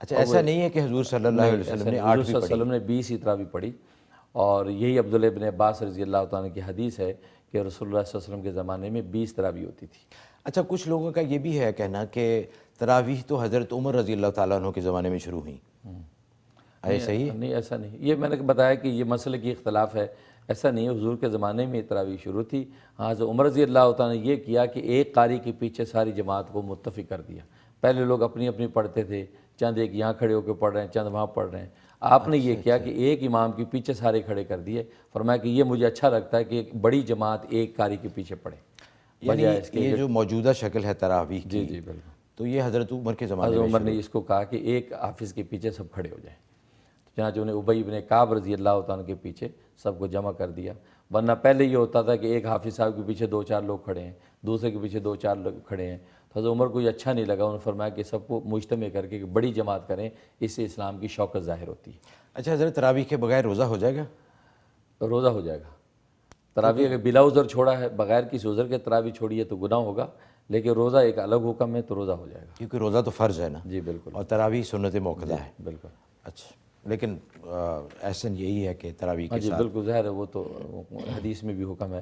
اچھا، ایسا نہیں ہے کہ حضور صلی اللہ علیہ وسلم نے 8 بھی پڑھی؟ حضور صلی اللہ علیہ وسلم نے 20 ہی تراویح پڑھی. اور یہی عبداللہ ابن عباس رضی اللہ تعالیٰ کی حدیث ہے کہ رسول اللہ صلی اللہ علیہ وسلم کے زمانے میں 20 تراویح ہوتی تھی. اچھا، کچھ لوگوں کا یہ بھی ہے کہنا کہ تراویح تو حضرت عمر رضی اللہ تعالیٰ عنہ کے زمانے میں شروع ہوئیں. ایسا ہی ہے؟ نہیں، ایسا نہیں. یہ میں نے بتایا کہ یہ مسئلے کی اختلاف ہے. ایسا نہیں ہے، حضور کے زمانے میں تراویح شروع تھی. ہاں، حضرت عمر رضی اللہ تعالیٰ نے یہ کیا کہ ایک قاری کے پیچھے ساری جماعت کو متفق کر دیا. پہلے لوگ اپنی اپنی پڑھتے تھے، چند ایک یہاں کھڑے ہو کے پڑھ رہے ہیں، چند وہاں پڑھ رہے ہیں. آپ نے یہ کیا کہ ایک امام کے پیچھے سارے کھڑے کر دیے. فرمایا کہ یہ مجھے اچھا لگتا ہے کہ ایک بڑی جماعت ایک قاری کے پیچھے پڑھے. یعنی یہ جو موجودہ شکل ہے تراویح کی، جی بالکل، تو یہ حضرت عمر کے زمانے حضرت میں عمر نے اس کو کہا کہ ایک حافظ کے پیچھے سب کھڑے ہو جائیں. چنانچہ انہیں ابی بن کعب رضی اللہ تعالیٰ کے پیچھے سب کو جمع کر دیا. ورنہ پہلے یہ ہوتا تھا کہ ایک حافظ صاحب کے پیچھے 2-4 لوگ کھڑے ہیں، دوسرے کے پیچھے 2-4 لوگ کھڑے ہیں. تو حضرت عمر کو یہ اچھا نہیں لگا. انہوں نے فرمایا کہ سب کو مجتمع کر کے ایک بڑی جماعت کریں، اس سے اسلام کی شوکت ظاہر ہوتی ہے. اچھا حضرت، تراویح کے بغیر روزہ ہو جائے گا؟ روزہ ہو جائے گا. تراویح اگر بلا عذر چھوڑا ہے، بغیر کسی عذر کے تراویح چھوڑی ہے تو گناہ ہوگا، لیکن روزہ ایک الگ حکم ہے تو روزہ ہو جائے گا. کیونکہ روزہ تو فرض ہے نا. جی بالکل. اور تراویح سنت موقدہ ہے. بالکل. اچھا، لیکن ایسن یہی ہے کہ تراویح کے جی ساتھ. بالکل ظاہر ہے، وہ تو حدیث میں بھی حکم ہے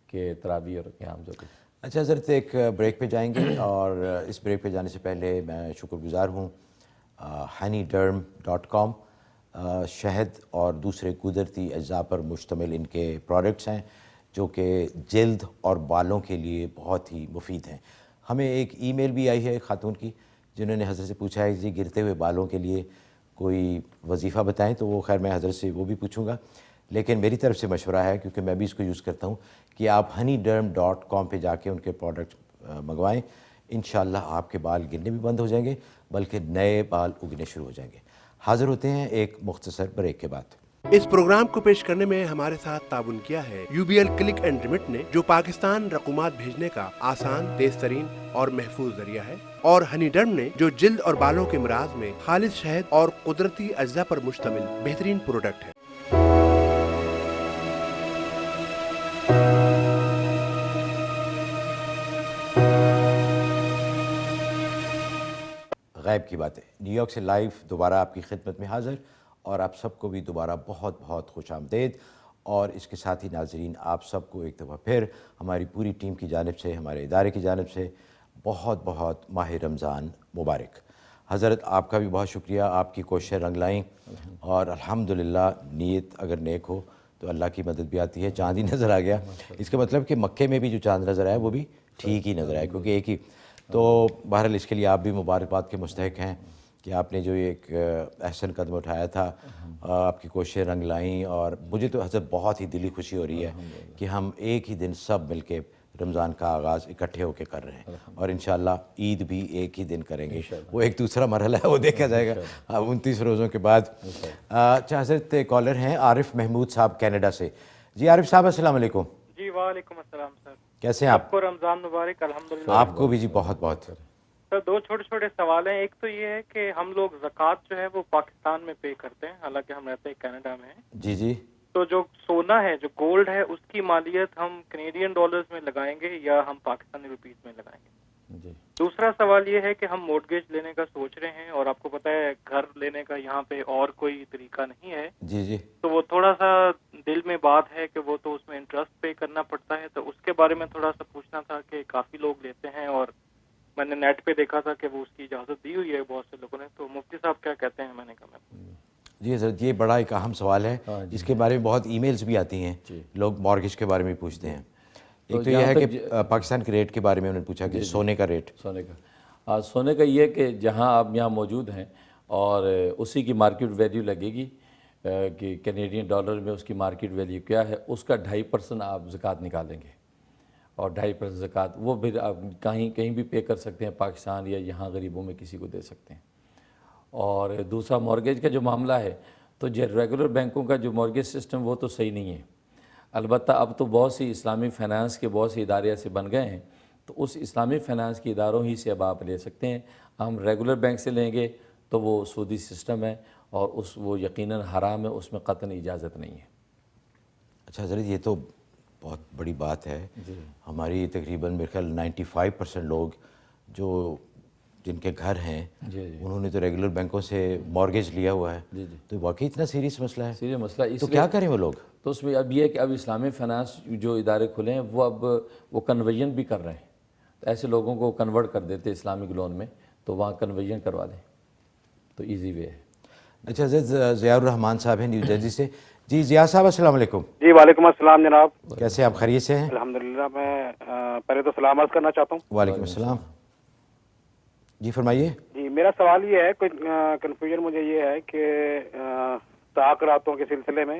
کہ تراویح اور قیام جو کہ. اچھا حضرت، ایک بریک پہ جائیں گے اور اس بریک پہ جانے سے پہلے میں شکر گزار ہوں honeyderm.com. شہد اور دوسرے قدرتی اجزاء پر مشتمل ان کے پروڈکٹس ہیں جو کہ جلد اور بالوں کے لیے بہت ہی مفید ہیں. ہمیں ایک ای میل بھی آئی ہے ایک خاتون کی جنہوں نے حضرت سے پوچھا ہے جی گرتے ہوئے بالوں کے لیے کوئی وظیفہ بتائیں، تو وہ خیر میں حضرت سے وہ بھی پوچھوں گا. لیکن میری طرف سے مشورہ ہے، کیونکہ میں بھی اس کو یوز کرتا ہوں، کہ آپ honeyderm.com پہ جا کے ان کے پروڈکٹ منگوائیں. انشاءاللہ آپ کے بال گرنے بھی بند ہو جائیں گے، بلکہ نئے بال اگنے شروع ہو جائیں گے. حاضر ہوتے ہیں ایک مختصر بریک کے بعد. اس پروگرام کو پیش کرنے میں ہمارے ساتھ تعاون کیا ہے UBL کلک اینڈ ریمٹ نے، جو پاکستان رقومات بھیجنے کا آسان، تیز ترین اور محفوظ ذریعہ ہے، اور ہنی ڈرم نے، جو جلد اور بالوں کے امراض میں خالص شہد اور قدرتی اجزاء پر مشتمل بہترین پروڈکٹ ہے. غیب کی باتیں نیو یارک سے لائیو دوبارہ آپ کی خدمت میں حاضر، اور آپ سب کو بھی دوبارہ بہت بہت خوش آمدید. اور اس کے ساتھ ہی ناظرین، آپ سب کو ایک دفعہ پھر ہماری پوری ٹیم کی جانب سے، ہمارے ادارے کی جانب سے بہت بہت ماہ رمضان مبارک. حضرت آپ کا بھی بہت شکریہ، آپ کی کوششیں رنگ لائیں، اور الحمدللہ نیت اگر نیک ہو تو اللہ کی مدد بھی آتی ہے۔ چاند ہی نظر آ گیا، اس کا مطلب کہ مکے میں بھی جو چاند نظر آیا وہ بھی ٹھیک ہی نظر آیا، کیونکہ ایک ہی۔ تو بہرحال اس کے لیے آپ بھی مبارکباد کے مستحق ہیں کہ آپ نے جو ایک احسن قدم اٹھایا تھا، آپ کی کوششیں رنگ لائیں، اور مجھے تو حضرت بہت ہی دلی خوشی ہو رہی ہے کہ ہم ایک ہی دن سب مل کے رمضان کا آغاز اکٹھے ہو کے کر رہے ہیں، اور انشاءاللہ عید بھی ایک ہی دن کریں گے۔ وہ ایک دوسرا مرحلہ ہے، وہ دیکھا جائے گا 29 روزوں کے بعد۔ اچھا حضرت، کالر ہیں عارف محمود صاحب کینیڈا سے۔ جی عارف صاحب السلام علیکم۔ جی وعلیکم السلام سر، کیسے ہیں آپ؟ کو رمضان مبارک۔ الحمدللہ آپ کو بھی جی بہت بہت۔ سر دو چھوٹے چھوٹے سوال ہیں۔ ایک تو یہ ہے کہ ہم لوگ زکوٰۃ جو ہے وہ پاکستان میں پے کرتے ہیں، حالانکہ ہم رہتے ہیں کینیڈا میں۔ جی جی۔ تو جو سونا ہے، جو گولڈ ہے، اس کی مالیت ہم کینیڈین ڈالرز میں لگائیں گے یا ہم پاکستانی روپیز میں لگائیں گے؟ جی۔ دوسرا سوال یہ ہے کہ ہم مورگیج لینے کا سوچ رہے ہیں، اور آپ کو پتہ ہے گھر لینے کا یہاں پہ اور کوئی طریقہ نہیں ہے، جی جی۔ تو وہ تھوڑا سا دل میں بات ہے کہ وہ تو اس میں انٹرسٹ پے کرنا پڑتا ہے، تو اس کے بارے میں تھوڑا سا پوچھنا تھا کہ کافی لوگ لیتے ہیں، اور میں نے نیٹ پہ دیکھا تھا کہ وہ اس کی اجازت دی ہوئی ہے بہت سے لوگوں نے، تو مفتی صاحب کیا کہتے ہیں؟ میں نے کہا جی حضرت، یہ بڑا ایک اہم سوال ہے، جس کے بارے میں بہت ای میلز بھی آتی ہیں، لوگ مارگیج کے بارے میں پوچھتے ہیں۔ ایک تو یہ ہے کہ پاکستان کے ریٹ کے بارے میں انہوں نے پوچھا کہ سونے کا ریٹ۔ سونے کا یہ کہ جہاں آپ یہاں موجود ہیں اور اسی کی مارکیٹ ویلیو لگے گی کہ کینیڈین ڈالر میں اس کی مارکیٹ ویلیو کیا ہے، اس کا 2.5% آپ زکوٰۃ نکالیں گے، اور 2.5% زکوٰۃ وہ پھر آپ کہیں بھی پے کر سکتے ہیں، پاکستان یا یہاں غریبوں میں کسی کو دے سکتے ہیں۔ اور دوسرا مارگیج کا جو معاملہ ہے، تو جو ریگولر بینکوں کا جو مارگیج سسٹم وہ تو صحیح نہیں ہے، البتہ اب تو بہت سی اسلامی فائنانس کے بہت سے ادارے ایسے بن گئے ہیں، تو اس اسلامی فائنانس کے اداروں ہی سے اب آپ لے سکتے ہیں۔ ہم ریگولر بینک سے لیں گے تو وہ سودی سسٹم ہے، اور وہ یقیناً حرام ہے، اس میں قطعاً اجازت نہیں ہے۔ اچھا حضرت، یہ تو بہت بڑی بات ہے۔ ہماری تقریباً میرے خیال 95% لوگ جو جن کے گھر ہیں انہوں نے تو ریگولر بینکوں سے مارگیج لیا ہوا ہے، تو واقعی اتنا سیریس مسئلہ ہے؟ سیریس مسئلہ تو کیا کریں وہ لوگ؟ تو اس میں اب یہ ہے کہ اب اسلامی فائنانس جو ادارے کھلے ہیں وہ اب وہ کنورژن بھی کر رہے ہیں، تو ایسے لوگوں کو کنورٹ کر دیتے اسلامک لون میں، تو وہاں کنورژن کروا دیں تو ایزی وے ہے۔ اچھا حضرت، ضیاء الرحمان صاحب ہیں نیو جرسی سے۔ جی ضیاء صاحب السلام علیکم۔ جی وعلیکم السلام جناب، کیسے آپ؟ خیریت سے ہیں؟ الحمدللہ۔ میں پہلے تو سلام عرض کرنا چاہتا ہوں۔ وعلیکم السلام، جی فرمائیے۔ جی میرا سوال یہ ہے، کوئی کنفیوژن مجھے یہ ہے کہ طلاق راتوں کے سلسلے میں،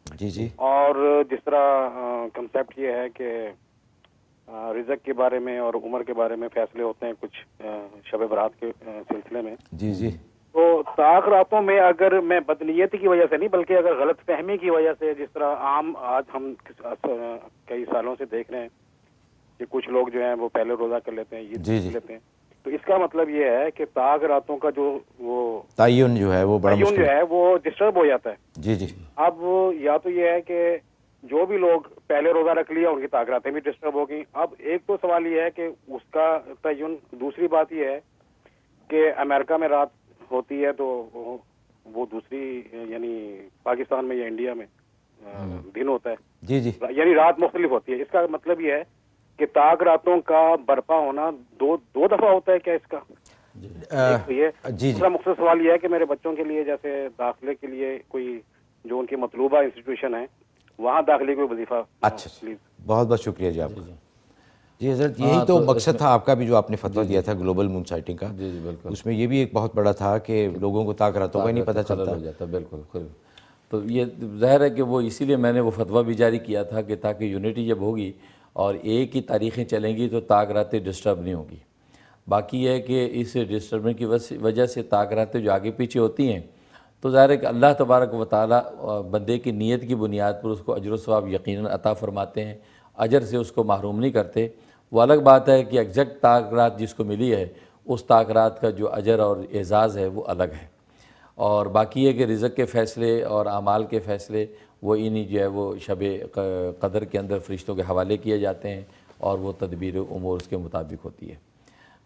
جی جی، اور جس طرح کنسیپٹ یہ ہے کہ رزق کے بارے میں اور عمر کے بارے میں فیصلے ہوتے ہیں کچھ شب برات کے سلسلے میں، جی جی، تو طلاق راتوں میں اگر میں بدنیتی کی وجہ سے نہیں بلکہ اگر غلط فہمی کی وجہ سے، جس طرح عام آج ہم کئی سالوں سے دیکھ رہے ہیں کہ کچھ لوگ جو ہیں وہ پہلے روزہ کر لیتے ہیں، عید کر لیتے ہیں، تو اس کا مطلب یہ ہے کہ طلاق راتوں کا جو وہ تعین جو ہے وہ بڑا تعین جو ہے وہ ڈسٹرب ہو جاتا ہے۔ جی جی۔ اب یا تو یہ ہے کہ جو بھی لوگ پہلے روزہ رکھ لیا ان کی طلاق راتیں بھی ڈسٹرب ہو گئی۔ اب ایک تو سوال یہ ہے کہ اس کا تعین، دوسری بات یہ ہے کہ امریکہ میں رات ہوتی ہے تو وہ دوسری یعنی پاکستان میں یا انڈیا میں دن ہوتا ہے، جی جی، یعنی رات مختلف ہوتی ہے۔ اس کا مطلب یہ ہے کہ طلاق راتوں کا برپا ہونا دو دفعہ ہوتا ہے کیا اس کا؟ یہ دوسرا مختصر سوال یہ ہے کہ میرے بچوں کے لیے جیسے داخلے کے لیے کوئی جو ان کی مطلوبہ انسٹیٹیوشن ہے وہاں داخلے کوئی وظیفہ۔ اچھا، بہت بہت شکریہ جی آپ کا۔ جی حضرت، یہی تو مقصد تھا آپ کا بھی جو آپ نے فتویٰ دیا تھا گلوبل مون سائٹنگ کا، اس میں یہ بھی ایک بہت بڑا تھا کہ لوگوں کو طلاق راتوں کا نہیں پتہ چلتا۔ بالکل، تو یہ ظاہر ہے کہ وہ اسی لیے میں نے وہ فتویٰ بھی جاری کیا تھا کہ تاکہ یونٹی جب ہوگی اور ایک ہی تاریخیں چلیں گی تو طلاق راتیں ڈسٹرب نہیں ہوگی۔ باقی یہ ہے کہ اس ڈسٹربنس کی وجہ سے طلاق راتیں جو آگے پیچھے ہوتی ہیں، تو ظاہر ہے کہ اللہ تبارک و تعالیٰ بندے کی نیت کی بنیاد پر اس کو اجر و ثواب یقیناً عطا فرماتے ہیں، اجر سے اس کو محروم نہیں کرتے۔ وہ الگ بات ہے کہ ایگزیکٹ طلاق رات جس کو ملی ہے اس طلاق رات کا جو اجر اور اعزاز ہے وہ الگ ہے۔ اور باقی یہ کہ رزق کے فیصلے اور اعمال کے فیصلے وہ انہی جو ہے وہ شب قدر کے اندر فرشتوں کے حوالے کیے جاتے ہیں، اور وہ تدبیر امور اس کے مطابق ہوتی ہے۔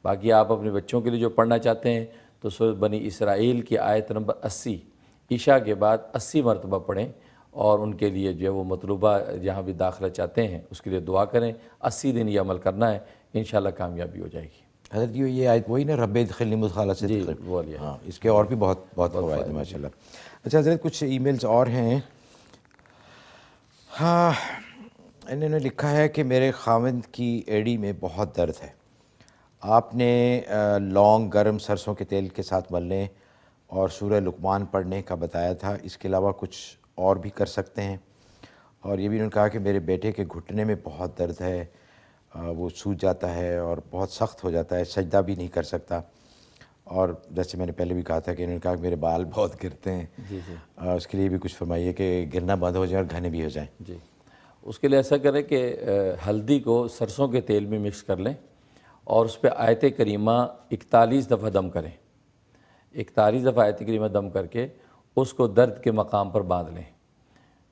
باقی آپ اپنے بچوں کے لیے جو پڑھنا چاہتے ہیں تو سورۃ بنی اسرائیل کی آیت نمبر 80 عشاء کے بعد 80 مرتبہ پڑھیں، اور ان کے لیے جو ہے وہ مطلوبہ جہاں بھی داخلہ چاہتے ہیں اس کے لیے دعا کریں۔ 80 دن یہ عمل کرنا ہے، انشاءاللہ کامیابی ہو جائے گی۔ حضرت یہ آیت وہی نا رب ادخلنی مدخل صدق، وہ والی ہے۔ ہاں اس کے اور بھی بہت فوائد ہیں ماشاء اللہ۔ اچھا حضرت کچھ ای میلز اور ہیں۔ ہاں انہوں نے لکھا ہے کہ میرے خاوند کی ایڑی میں بہت درد ہے، آپ نے لونگ گرم سرسوں کے تیل کے ساتھ ملنے اور سورہ لقمان پڑھنے کا بتایا تھا، اس کے علاوہ کچھ اور بھی کر سکتے ہیں؟ اور یہ بھی انہوں نے کہا کہ میرے بیٹے کے گھٹنے میں بہت درد ہے، وہ سوج جاتا ہے اور بہت سخت ہو جاتا ہے، سجدہ بھی نہیں کر سکتا، اور جیسے میں نے پہلے بھی کہا تھا کہ انہوں نے کہا کہ میرے بال بہت گرتے ہیں، اس کے لیے بھی کچھ فرمائیے کہ گرنا بند ہو جائے اور گھنے بھی ہو جائیں۔ جی اس کے لیے ایسا کریں کہ ہلدی کو سرسوں کے تیل میں مکس کر لیں اور اس پہ آیت کریمہ 41 دفعہ دم کریں، 41 دفعہ آیت کریمہ دم کر کے اس کو درد کے مقام پر باندھ لیں۔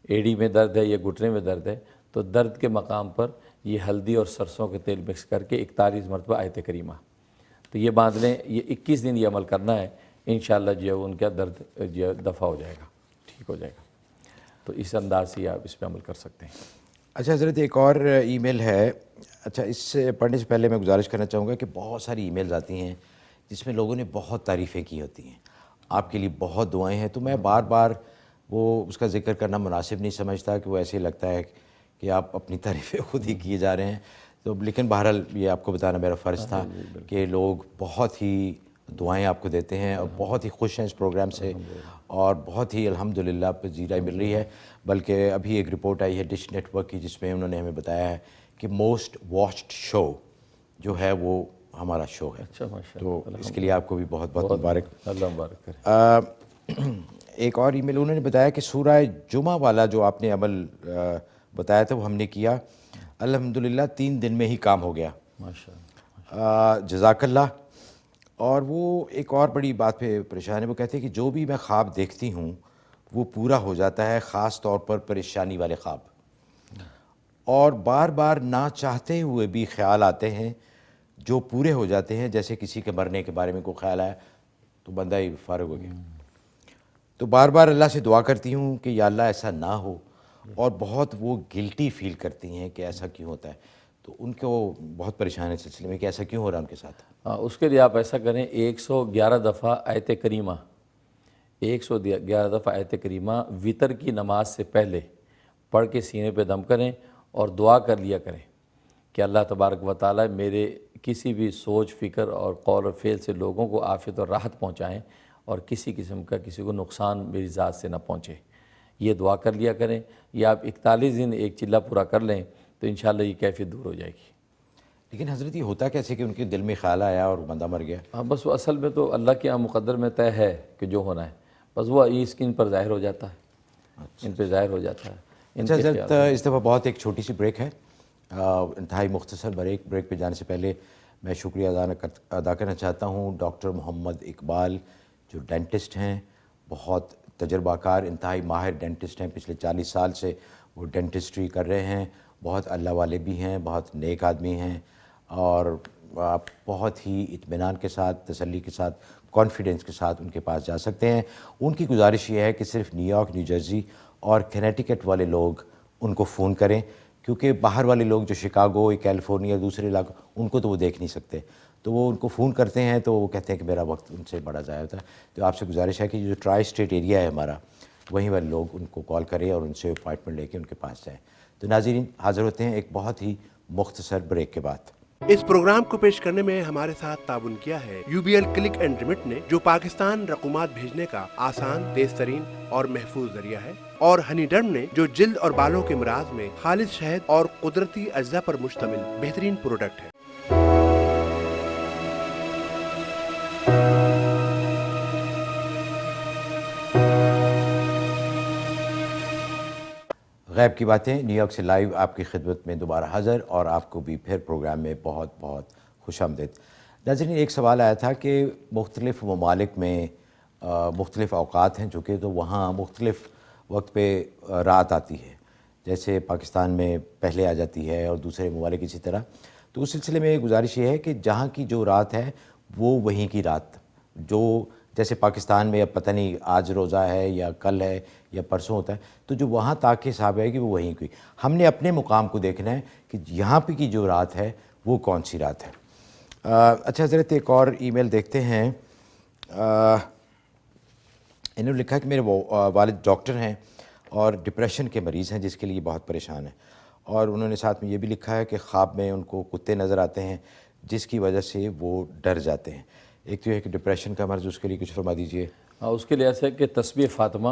ایڑی میں درد ہے یا گھٹنے میں درد ہے تو درد کے مقام پر یہ ہلدی اور سرسوں کے تیل مکس کر کے 41 مرتبہ آیت کریمہ تو یہ باندھ لیں۔ یہ 21 دن یہ عمل کرنا ہے، انشاءاللہ جو ہے ان کا درد جو دفع ہو جائے گا، ٹھیک ہو جائے گا۔ تو اس انداز سے آپ اس پہ عمل کر سکتے ہیں۔ اچھا حضرت ایک اور ای میل ہے، اچھا اس سے پڑھنے سے پہلے میں گزارش کرنا چاہوں گا کہ بہت ساری ای میلز آتی ہیں جس میں لوگوں نے بہت تعریفیں کی ہوتی ہیں، آپ کے لیے بہت دعائیں ہیں، تو میں بار بار وہ اس کا ذکر کرنا مناسب نہیں سمجھتا کہ وہ ایسے لگتا ہے کہ آپ اپنی تعریفیں خود ہی کیے جا رہے ہیں، تو لیکن بہرحال یہ آپ کو بتانا میرا فرض تھا کہ لوگ بہت ہی دعائیں آپ کو دیتے ہیں اور بہت ہی خوش ہیں اس پروگرام سے، اور بہت ہی الحمدللہ پذیرائی مل رہی ہے۔ بلکہ ابھی ایک رپورٹ آئی ہے ڈش نیٹ ورک کی جس میں انہوں نے ہمیں بتایا ہے کہ موسٹ واچڈ شو جو ہے وہ ہمارا شو ہے، تو اس کے لیے آپ کو بھی بہت بہت مبارک۔ اللہ مبارک کرے۔ ایک اور ای میل انہوں نے بتایا کہ سورہ جمعہ والا جو آپ نے عمل بتایا تھا وہ ہم نے کیا، الحمدللہ 3 دن میں ہی کام ہو گیا، جزاک اللہ۔ اور وہ ایک اور بڑی بات پہ پریشان ہے، وہ کہتے ہیں کہ جو بھی میں خواب دیکھتی ہوں وہ پورا ہو جاتا ہے، خاص طور پر پریشانی والے خواب، اور بار بار نہ چاہتے ہوئے بھی خیال آتے ہیں جو پورے ہو جاتے ہیں، جیسے کسی کے مرنے کے بارے میں کوئی خیال آیا تو بندہ ہی فارغ ہو گیا، تو بار بار اللہ سے دعا کرتی ہوں کہ یا اللہ ایسا نہ ہو، اور بہت وہ گلٹی فیل کرتی ہیں کہ ایسا کیوں ہوتا ہے، تو ان کو بہت پریشان ہے اس سلسلے میں کہ ایسا کیوں ہو رہا ہے ان کے ساتھ۔ اس کے لیے آپ ایسا کریں 111 دفعہ آیت کریمہ 111 دفعہ آیت کریمہ وطر کی نماز سے پہلے پڑھ کے سینے پہ دم کریں اور دعا کر لیا کریں کہ اللہ تبارک و تعالی میرے کسی بھی سوچ فکر اور قول اور فعل سے لوگوں کو عافیت اور راحت پہنچائیں اور کسی قسم کا کسی کو نقصان میری ذات سے نہ پہنچے، یہ دعا کر لیا کریں۔ یا آپ 41 دن ایک چلہ پورا کر لیں تو انشاءاللہ یہ کیفیت دور ہو جائے گی۔ لیکن حضرت یہ ہوتا کیسے کہ ان کے دل میں خیال آیا اور بندہ مر گیا؟ ہاں بس وہ اصل میں تو اللہ کے یہاں مقدر میں طے ہے کہ جو ہونا ہے، بس وہ اسکرین پر ظاہر ہو جاتا ہے، ان پہ ظاہر ہو جاتا ہے۔ اچھا حضرت اس دفعہ بہت ایک چھوٹی سی بریک ہے، انتہائی مختصر بریک پہ جانے سے پہلے میں شکریہ ادا کرنا چاہتا ہوں ڈاکٹر محمد اقبال جو ڈینٹسٹ ہیں، بہت تجربہ کار انتہائی ماہر ڈینٹسٹ ہیں، پچھلے 40 سال سے وہ ڈینٹسٹری کر رہے ہیں، بہت اللہ والے بھی ہیں، بہت نیک آدمی ہیں، اور آپ بہت ہی اطمینان کے ساتھ، تسلی کے ساتھ، کانفیڈنس کے ساتھ ان کے پاس جا سکتے ہیں۔ ان کی گزارش یہ ہے کہ صرف نیو یارک، نیو جرسی اور کنیٹیکٹ والے لوگ ان کو فون کریں، کیونکہ باہر والے لوگ جو شکاگو، کیلیفورنیا، دوسرے علاقوں، ان کو تو وہ دیکھ نہیں سکتے، تو وہ ان کو فون کرتے ہیں تو وہ کہتے ہیں کہ میرا وقت ان سے بڑا ضائع ہوتا ہے۔ تو آپ سے گزارش ہے کہ جو ٹرائی اسٹیٹ ایریا ہے ہمارا، وہیں والے لوگ ان کو کال کریں اور ان سے اپائنٹمنٹ لے کے ان کے پاس جائیں۔ تو ناظرین حاضر ہوتے ہیں ایک بہت ہی مختصر بریک کے بعد۔ اس پروگرام کو پیش کرنے میں ہمارے ساتھ تعاون کیا ہے UBL کلک اینڈ ریمٹ نے، جو پاکستان رقومات بھیجنے کا آسان، تیز ترین اور محفوظ ذریعہ ہے، اور ہنی ڈرم نے، جو جلد اور بالوں کے امراض میں خالص شہد اور قدرتی اجزاء پر مشتمل بہترین پروڈکٹ ہے۔ غیب کی باتیں نیو یارک سے لائیو آپ کی خدمت میں دوبارہ حاضر، اور آپ کو بھی پھر پروگرام میں بہت بہت خوش آمدید۔ ناظرین ایک سوال آیا تھا کہ مختلف ممالک میں مختلف اوقات ہیں چونکہ، تو وہاں مختلف وقت پہ رات آتی ہے، جیسے پاکستان میں پہلے آ جاتی ہے اور دوسرے ممالک اسی طرح، تو اس سلسلے میں گزارش یہ ہے کہ جہاں کی جو رات ہے وہ وہیں کی رات، جو جیسے پاکستان میں اب پتہ نہیں آج روزہ ہے یا کل ہے یا پرسوں ہوتا ہے، تو جو وہاں تاک کے حساب ہے کہ وہ وہیں کی، ہم نے اپنے مقام کو دیکھنا ہے کہ یہاں پہ کی جو رات ہے وہ کون سی رات ہے۔ اچھا حضرت ایک اور ای میل دیکھتے ہیں. انہوں نے لکھا ہے کہ میرے والد ڈاکٹر ہیں اور ڈپریشن کے مریض ہیں جس کے لیے بہت پریشان ہیں, اور انہوں نے ساتھ میں یہ بھی لکھا ہے کہ خواب میں ان کو کتے نظر آتے ہیں جس کی وجہ سے وہ ڈر جاتے ہیں. ایک تو یہ کہ ڈپریشن کا مرض, اس کے لیے کچھ فرما دیجئے. اس کے لیے ایسا ہے کہ تسبیح فاطمہ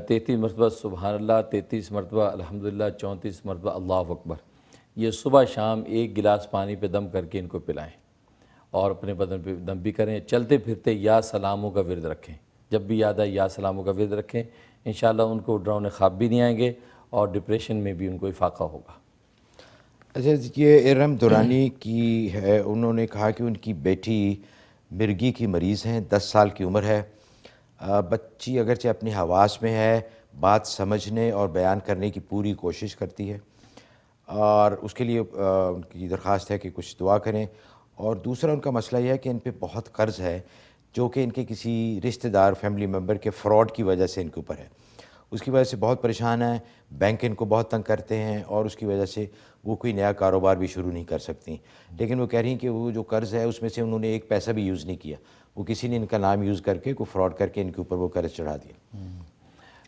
33 مرتبہ سبحان اللہ, 33 مرتبہ الحمدللہ, 34 مرتبہ اللہ اکبر, یہ صبح شام ایک گلاس پانی پہ دم کر کے ان کو پلائیں اور اپنے بدن پہ دم بھی کریں. چلتے پھرتے یا سلاموں کا ورد رکھیں, جب بھی یاد آئے یا سلاموں کا ورد رکھیں. انشاءاللہ ان کو ڈراؤنے خواب بھی نہیں آئیں گے اور ڈپریشن میں بھی ان کو افاقہ ہوگا. اچھا یہ ارم دورانی کی ہے, انہوں نے کہا کہ ان کی بیٹی مرگی کی مریض ہیں, 10 سال کی عمر ہے. بچی اگرچہ اپنی حواس میں ہے, بات سمجھنے اور بیان کرنے کی پوری کوشش کرتی ہے, اور اس کے لیے ان کی درخواست ہے کہ کچھ دعا کریں. اور دوسرا ان کا مسئلہ یہ ہے کہ ان پہ بہت قرض ہے جو کہ ان کے کسی رشتہ دار فیملی ممبر کے فراڈ کی وجہ سے ان کے اوپر ہے. اس کی وجہ سے بہت پریشان ہیں, بینک ان کو بہت تنگ کرتے ہیں اور اس کی وجہ سے وہ کوئی نیا کاروبار بھی شروع نہیں کر سکتی. لیکن وہ کہہ رہی ہیں کہ وہ جو قرض ہے اس میں سے انہوں نے ایک پیسہ بھی یوز نہیں کیا, وہ کسی نے ان کا نام یوز کر کے کوئی فراڈ کر کے ان کے اوپر وہ قرض چڑھا دیا.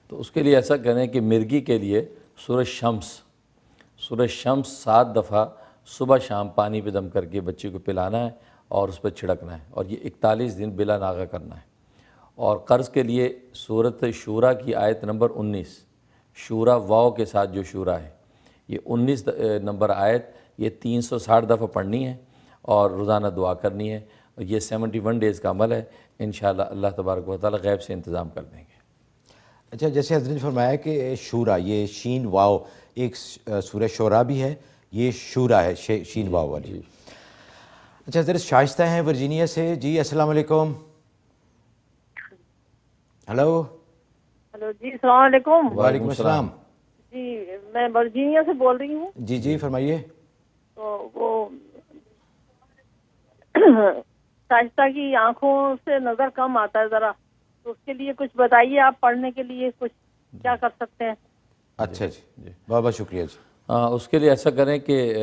تو اس کے لیے ایسا کریں کہ مرگی کے لیے سورہ شمس 7 دفعہ صبح شام پانی پہ دم کر کے بچے کو پلانا ہے اور اس پہ چھڑکنا ہے, اور یہ 41 دن بلا ناغہ کرنا ہے. اور قرض کے لیے سورۃ شورا کی آیت نمبر 19, شورا واو کے ساتھ جو شورا ہے, یہ 19 نمبر آیت یہ 360 دفعہ پڑھنی ہے اور روزانہ دعا کرنی ہے. اور یہ 71 ڈیز کا عمل ہے, انشاءاللہ اللہ تبارک و تعالی غیب سے انتظام کر دیں گے. اچھا جیسے حضرت نے فرمایا کہ شورا, یہ شین واو, ایک سورہ شورا بھی ہے, یہ شورا ہے شین واو والی. اچھا حضرت شائستہ ہیں ورجینیا سے. جی السلام علیکم. ہلو. ہلو جی السلام علیکم. وعلیکم السلام. جی میں ورجینیا سے بول رہی ہوں. جی جی فرمائیے. تو وہ شائستہ کی آنکھوں سے نظر کم آتا ہے ذرا, تو اس کے لیے کچھ بتائیے آپ, پڑھنے کے لیے کچھ کیا کر سکتے ہیں. اچھا جی بہت بہت شکریہ جی. اس کے لیے ایسا کریں کہ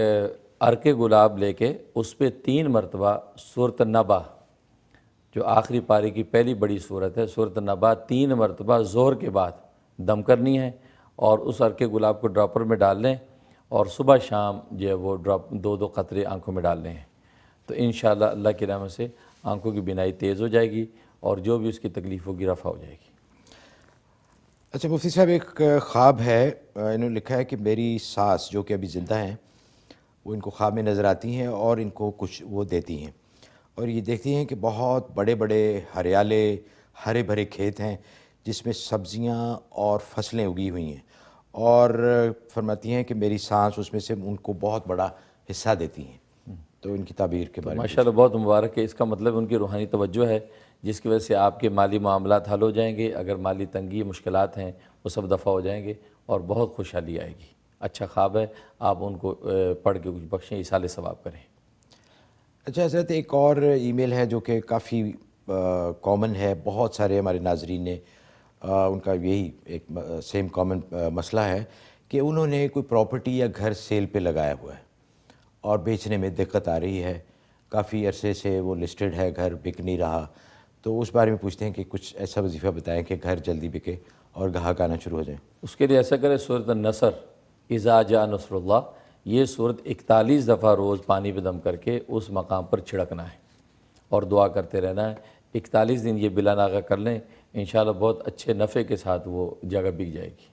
عرق گلاب لے کے اس پہ 3 مرتبہ سورۃ النبا, جو آخری پارے کی پہلی بڑی صورت ہے, سورۃ النبا 3 مرتبہ ظہر کے بعد دم کرنی ہے اور اس عرق گلاب کو ڈراپر میں ڈال لیں اور صبح شام جو ہے وہ ڈراپ 2 قطرے آنکھوں میں ڈال لیں. تو انشاءاللہ اللہ کی رحمت سے آنکھوں کی بینائی تیز ہو جائے گی اور جو بھی اس کی تکلیف ہوگی رفع ہو جائے گی. اچھا مفتی صاحب ایک خواب ہے, انہوں نے لکھا ہے کہ میری ساس جو کہ ابھی زندہ ہیں وہ ان کو خواب میں نظر آتی ہیں اور ان کو کچھ وہ دیتی ہیں, اور یہ دیکھتی ہیں کہ بہت بڑے بڑے ہریالے ہرے بھرے کھیت ہیں جس میں سبزیاں اور فصلیں اگی ہوئی ہیں, اور فرماتی ہیں کہ میری سانس اس میں سے ان کو بہت بڑا حصہ دیتی ہیں. تو ان کی تعبیر کے بارے میں ماشاءاللہ بہت مبارک ہے. اس کا مطلب ان کی روحانی توجہ ہے جس کی وجہ سے آپ کے مالی معاملات حل ہو جائیں گے. اگر مالی تنگی مشکلات ہیں وہ سب دفع ہو جائیں گے اور بہت خوشحالی آئے گی. اچھا خواب ہے, آپ ان کو پڑھ کے کچھ بخشیں, ایصال ثواب کریں. اچھا حضرت ایک اور ای میل ہے جو کہ کافی کامن ہے, بہت سارے ہمارے ناظرین نے ان کا یہی ایک سیم کامن مسئلہ ہے کہ انہوں نے کوئی پراپرٹی یا گھر سیل پہ لگایا ہوا ہے اور بیچنے میں دقت آ رہی ہے, کافی عرصے سے وہ لسٹڈ ہے, گھر بک نہیں رہا. تو اس بارے میں پوچھتے ہیں کہ کچھ ایسا وظیفہ بتائیں کہ گھر جلدی بکے اور گاہک آنا شروع ہو جائیں. اس کے لیے ایسا کرے سورۃ النصر, اذا جاء نصر اللہ, یہ سورت 41 دفعہ روز پانی پہ دم کر کے اس مقام پر چھڑکنا ہے اور دعا کرتے رہنا ہے. 41 دن یہ بلا ناغہ کر لیں, انشاءاللہ بہت اچھے نفع کے ساتھ وہ جگہ بک جائے گی.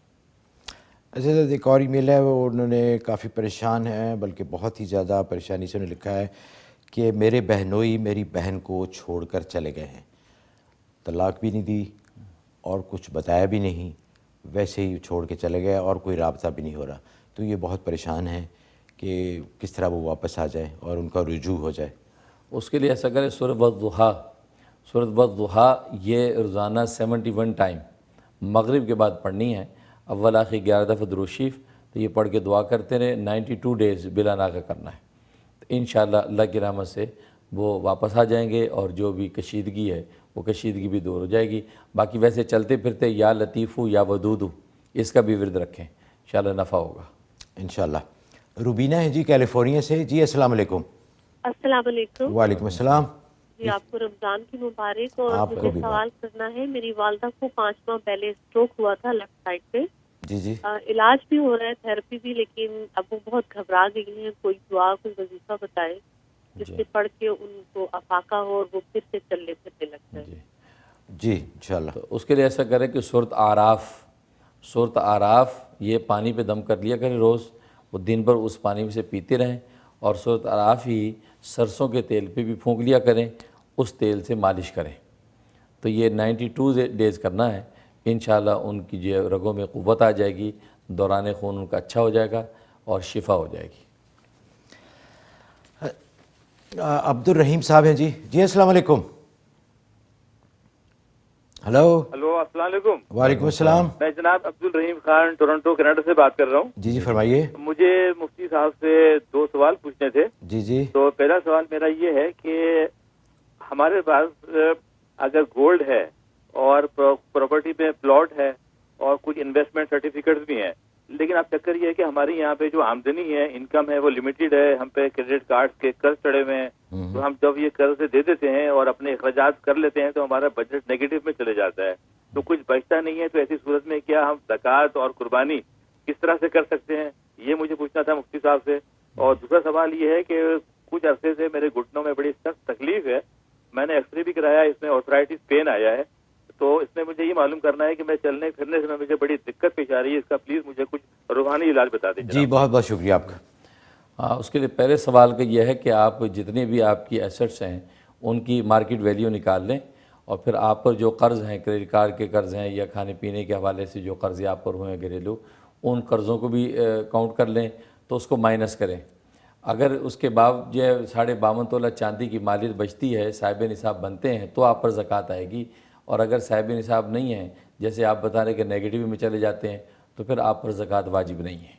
اچھا ایک اور ای میل ہے, وہ انہوں نے کافی پریشان ہیں, بلکہ بہت ہی زیادہ پریشانی سے انہوں نے لکھا ہے کہ میرے بہنوئی میری بہن کو چھوڑ کر چلے گئے ہیں, طلاق بھی نہیں دی اور کچھ بتایا بھی نہیں, ویسے ہی چھوڑ کے چلے گئے اور کوئی رابطہ بھی نہیں ہو رہا. تو یہ بہت پریشان ہیں کہ کس طرح وہ واپس آ جائیں اور ان کا رجوع ہو جائے. اس کے لیے ایسا کرے سورۃ والضحیٰ, سورۃ والضحیٰ یہ روزانہ 71 ٹائم مغرب کے بعد پڑھنی ہے, اول آخر 11 دفعہ درود شریف. تو یہ پڑھ کے دعا کرتے رہے, 92 ڈیز بلا ناغہ کرنا ہے. تو انشاءاللہ اللہ کی رحمت سے وہ واپس آ جائیں گے اور جو بھی کشیدگی ہے وہ کشیدگی بھی دور ہو جائے گی. باقی ویسے چلتے پھرتے یا لطیفو یا ودودو اس کا بھی ورد رکھیں, انشاءاللہ نفع ہوگا. انشاءاللہ. روبینہ ہے جی کیلیفورنیا سے. جی السلام علیکم. السلام علیکم. وعلیکم السلام. جی آپ کو رمضان کی مبارک. اور آپ کو مجھے بھی سوال کرنا ہے, میری والدہ کو 5 ماہ پہلے اسٹروک ہوا تھا لیفٹ سائڈ پہ. جی جی. علاج بھی ہو رہا ہے, تھراپی بھی, لیکن اب وہ بہت گھبرا گئی ہیں. کوئی دعا کوئی وظیفہ بتائے جس سے پڑھ کے ان کو افاقہ ہو اور وہ پھر سے چلنے پھرنے لگ جائے. جی انشاءاللہ. تو اس کے لیے ایسا کریں کہ سورۃ آراف یہ پانی پہ دم کر لیا کریں روز, وہ دن بھر اس پانی میں سے پیتے رہیں, اور سورۃ آراف ہی سرسوں کے تیل پہ بھی پھونک لیا کریں, اس تیل سے مالش کریں. تو یہ 92 ڈیز کرنا ہے. انشاءاللہ ان کی جو رگوں میں قوت آ جائے گی, دوران خون ان کا اچھا ہو جائے گا اور شفا ہو جائے گی. عبد الرحیم صاحب ہیں جی. جی السلام علیکم. ہلو. السلام علیکم. وعلیکم السلام. میں جناب عبد الرحیم خان ٹورنٹو کینیڈا سے بات کر رہا ہوں. جی جی فرمائیے. مجھے مفتی صاحب سے 2 سوال پوچھنے تھے. جی جی. تو پہلا سوال میرا یہ ہے کہ ہمارے پاس اگر گولڈ ہے اور پراپرٹی پہ پلاٹ ہے اور کچھ انویسٹمنٹ سرٹیفکیٹس بھی ہیں, لیکن اب چکر یہ ہے کہ ہمارے یہاں پہ جو آمدنی ہے, انکم ہے, وہ لمیٹڈ ہے. ہم پہ کریڈٹ کارڈ کے قرض چڑھے ہوئے ہیں, تو ہم جب یہ قرض دے دیتے ہیں اور اپنے اخراجات کر لیتے ہیں تو ہمارا بجٹ نیگیٹو میں چلے جاتا ہے, تو کچھ بچتا نہیں ہے. تو ایسی صورت میں کیا ہم زکوٰۃ اور قربانی کس طرح سے کر سکتے ہیں, یہ مجھے پوچھنا تھا مفتی صاحب سے. اور دوسرا سوال یہ ہے کہ کچھ عرصے سے میرے گھٹنوں میں بڑی سخت تکلیف ہے. میں نے ایکس رے بھی کرایا, اس میں آرتھرائٹس پین آیا ہے. تو اس میں مجھے یہ معلوم کرنا ہے کہ میں چلنے پھرنے سے مجھے بڑی دقت پیش آ رہی ہے. اس کا پلیز مجھے کچھ روحانی علاج بتا دیجیے. جی بہت بہت شکریہ آپ کا. ہاں, اس کے لیے پہلے سوال کا یہ ہے کہ آپ جتنے بھی آپ کی ایسٹس ہیں ان کی مارکیٹ ویلیو نکال لیں, اور پھر آپ پر جو قرض ہیں, کریڈٹ کارڈ کے قرض ہیں یا کھانے پینے کے حوالے سے جو قرض آپ پر ہوئے ہیں گھریلو, ان قرضوں کو بھی کاؤنٹ کر لیں, تو اس کو مائنس کریں. اگر اس کے بعد جو 52.5 تولہ چاندی کی مالیت بچتی ہے, صاحب نصاب بنتے ہیں, تو آپ پر زکوٰۃ آئے گی. اور اگر صاحب نصاب نہیں ہیں, جیسے آپ بتا رہے کہ نیگیٹو میں چلے جاتے ہیں, تو پھر آپ پر زکوٰۃ واجب نہیں ہے.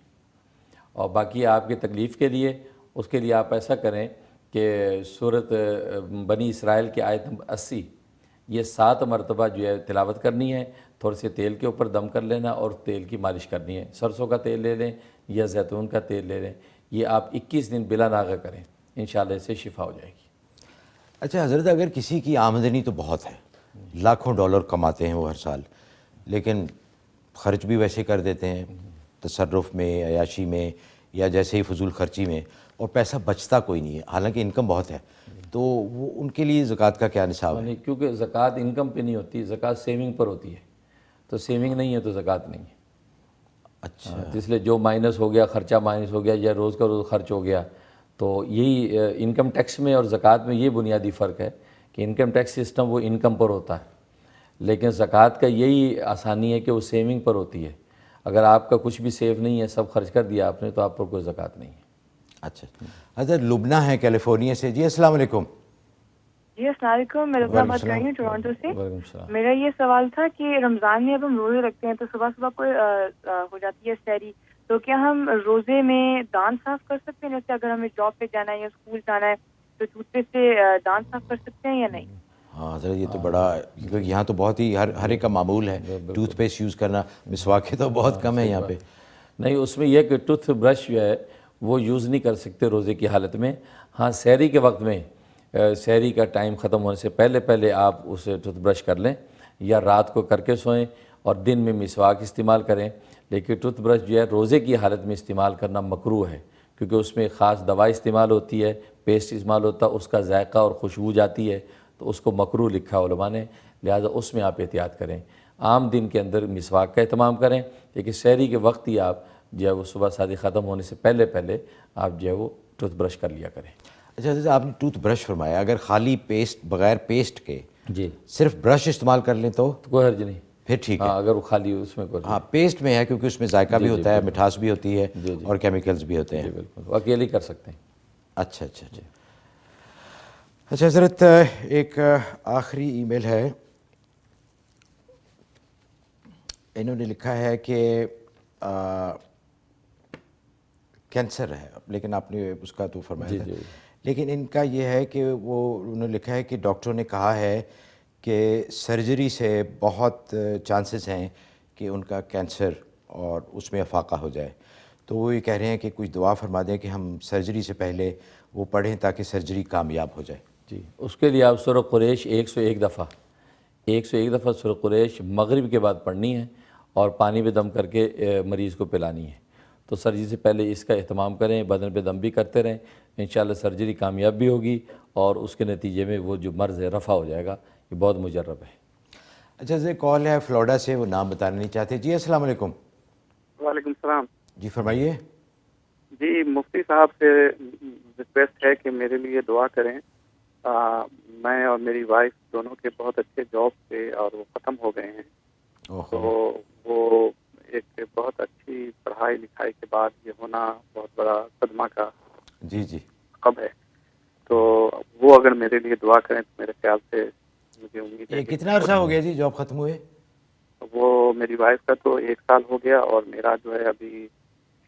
اور باقی آپ کی تکلیف کے لیے, اس کے لیے آپ ایسا کریں کہ سورۃ بنی اسرائیل کی آیت نمبر 80 یہ 7 مرتبہ جو ہے تلاوت کرنی ہے. تھوڑے سے تیل کے اوپر دم کر لینا اور تیل کی مالش کرنی ہے. سرسوں کا تیل لے لیں یا زیتون کا تیل لے لیں. یہ آپ 21 دن بلا ناغہ کریں, انشاءاللہ اس سے شفا ہو جائے گی. اچھا حضرت, اگر کسی کی آمدنی تو بہت ہے, لاکھوں ڈالر کماتے ہیں وہ ہر سال, لیکن خرچ بھی ویسے کر دیتے ہیں تصرف میں, عیاشی میں, یا جیسے ہی فضول خرچی میں, اور پیسہ بچتا کوئی نہیں ہے, حالانکہ انکم بہت ہے, تو وہ ان کے لیے زکوٰۃ کا کیا نصاب ہے؟ کیونکہ زکوٰۃ انکم پہ نہیں ہوتی, زکوٰۃ سیونگ پر ہوتی ہے. تو سیونگ نہیں ہے تو زکوٰۃ نہیں ہے. اچھا. اس لیے جو مائنس ہو گیا, خرچہ مائنس ہو گیا, یا روز کا روز خرچ ہو گیا, تو یہی انکم ٹیکس میں اور زکوٰۃ میں یہ بنیادی فرق ہے کہ انکم ٹیکس سسٹم وہ انکم پر ہوتا ہے, لیکن زکوٰۃ کا یہی آسانی ہے کہ وہ سیونگ پر ہوتی ہے. اگر آپ کا کچھ بھی سیو نہیں ہے, سب خرچ کر دیا آپ نے, تو آپ پر کوئی زکوٰۃ نہیں ہے. اچھا حضرت, لبنہ ہے کیلیفورنیا سے. جی السلام علیکم. جی السلام علیکم, میں ربنا بات کر رہی ہوں ٹورانٹو سے. میرا یہ سوال تھا کہ رمضان میں اب ہم روزے رکھتے ہیں تو صبح صبح کو ہو جاتی ہے سحری, تو کیا ہم روزے میں دان صاف کر سکتے ہیں؟ جیسے اگر ہمیں جاب پہ جانا ہے یا اسکول جانا ہے تو ٹوتھ پیسٹ سے دان صاف کر سکتے ہیں یا نہیں؟ ہاں حضرت, یہ تو بڑا, کیونکہ یہاں تو بہت ہی ہر ایک کا معمول ہے ٹوتھ پیسٹ یوز کرنا, مسواک تو بہت کم ہے یہاں پہ. نہیں, اس میں یہ کہ ٹوتھ برش جو ہے وہ یوز نہیں کر سکتے روزے کی حالت میں. ہاں, سحری کے وقت میں, سحری کا ٹائم ختم ہونے سے پہلے آپ اسے ٹوتھ برش کر لیں, یا رات کو کر کے سوئیں, اور دن میں مسواک استعمال کریں. لیکن ٹوتھ برش جو ہے روزے کی حالت میں استعمال کرنا مکروہ ہے, کیونکہ اس میں خاص دوا استعمال ہوتی ہے, پیسٹ استعمال ہوتا ہے, اس کا ذائقہ اور خوشبو جاتی ہے, تو اس کو مکروہ لکھا علماء نے, لہٰذا اس میں آپ احتیاط کریں. عام دن کے اندر مسواک کا اہتمام کریں, لیکن سحری کے وقت ہی آپ جو ہے وہ صبح شادی ختم ہونے سے پہلے آپ جو ہے وہ ٹوتھ برش کر لیا کریں. اچھا جیسے آپ نے ٹوتھ برش فرمایا, اگر خالی پیسٹ, بغیر پیسٹ کے جی صرف برش استعمال کر لیں تو کوئی حرج نہیں, پھر ٹھیک ہے. ہاں, اگر وہ خالی اس میں کوئی, ہاں پیسٹ میں ہے کیونکہ اس میں ذائقہ بھی ہوتا ہے, مٹھاس بھی ہوتی ہے, اور کیمیکلز بھی ہوتے ہیں. جی بالکل, وہ اکیلے کر سکتے ہیں. اچھا اچھا اچھا. اچھا حضرت, ایک آخری ای میل ہے, انہوں نے لکھا ہے کہ کینسر ہے, لیکن آپ نے اس کا تو فرمایا تھا, لیکن ان کا یہ ہے کہ انہوں نے لکھا ہے کہ ڈاکٹروں نے کہا ہے کہ سرجری سے بہت چانسز ہیں کہ ان کا کینسر اور اس میں افاقہ ہو جائے. تو وہ یہ کہہ رہے ہیں کہ کچھ دعا فرما دیں کہ ہم سرجری سے پہلے وہ پڑھیں تاکہ سرجری کامیاب ہو جائے. جی اس کے لیے آپ سورہ قریش 101 دفعہ سورہ قریش مغرب کے بعد پڑھنی ہے اور پانی پہ دم کر کے مریض کو پلانی ہے. تو سرجری سے پہلے اس کا اہتمام کریں, بدن پہ دم بھی کرتے رہیں, انشاءاللہ سرجری کامیاب بھی ہوگی اور اس کے نتیجے میں وہ جو مرض ہے رفع ہو جائے گا. یہ بہت مجرب ہے. اچھا یہ کال ہے فلوریڈا سے, وہ نام بتانا نہیں چاہتے. جی السلام علیکم. وعلیکم السلام. جی فرمائیے. جی مفتی صاحب سے ریکویسٹ ہے کہ میرے لیے دعا کریں. میں اور میری وائف دونوں کے بہت اچھے جاب تھے اور وہ ختم ہو گئے ہیں. تو وہ ایک بہت اچھی پڑھائی لکھائی کے بعد یہ ہونا بہت بڑا صدمہ کا جی سبب ہے. تو وہ اگر میرے لیے دعا کریں تو میرے خیال سے مجھے امید ہے. کتنا عرصہ ہو گیا جی جاب ختم ہوئے؟ وہ میری وائف کا تو 1 سال ہو گیا اور میرا جو ہے ابھی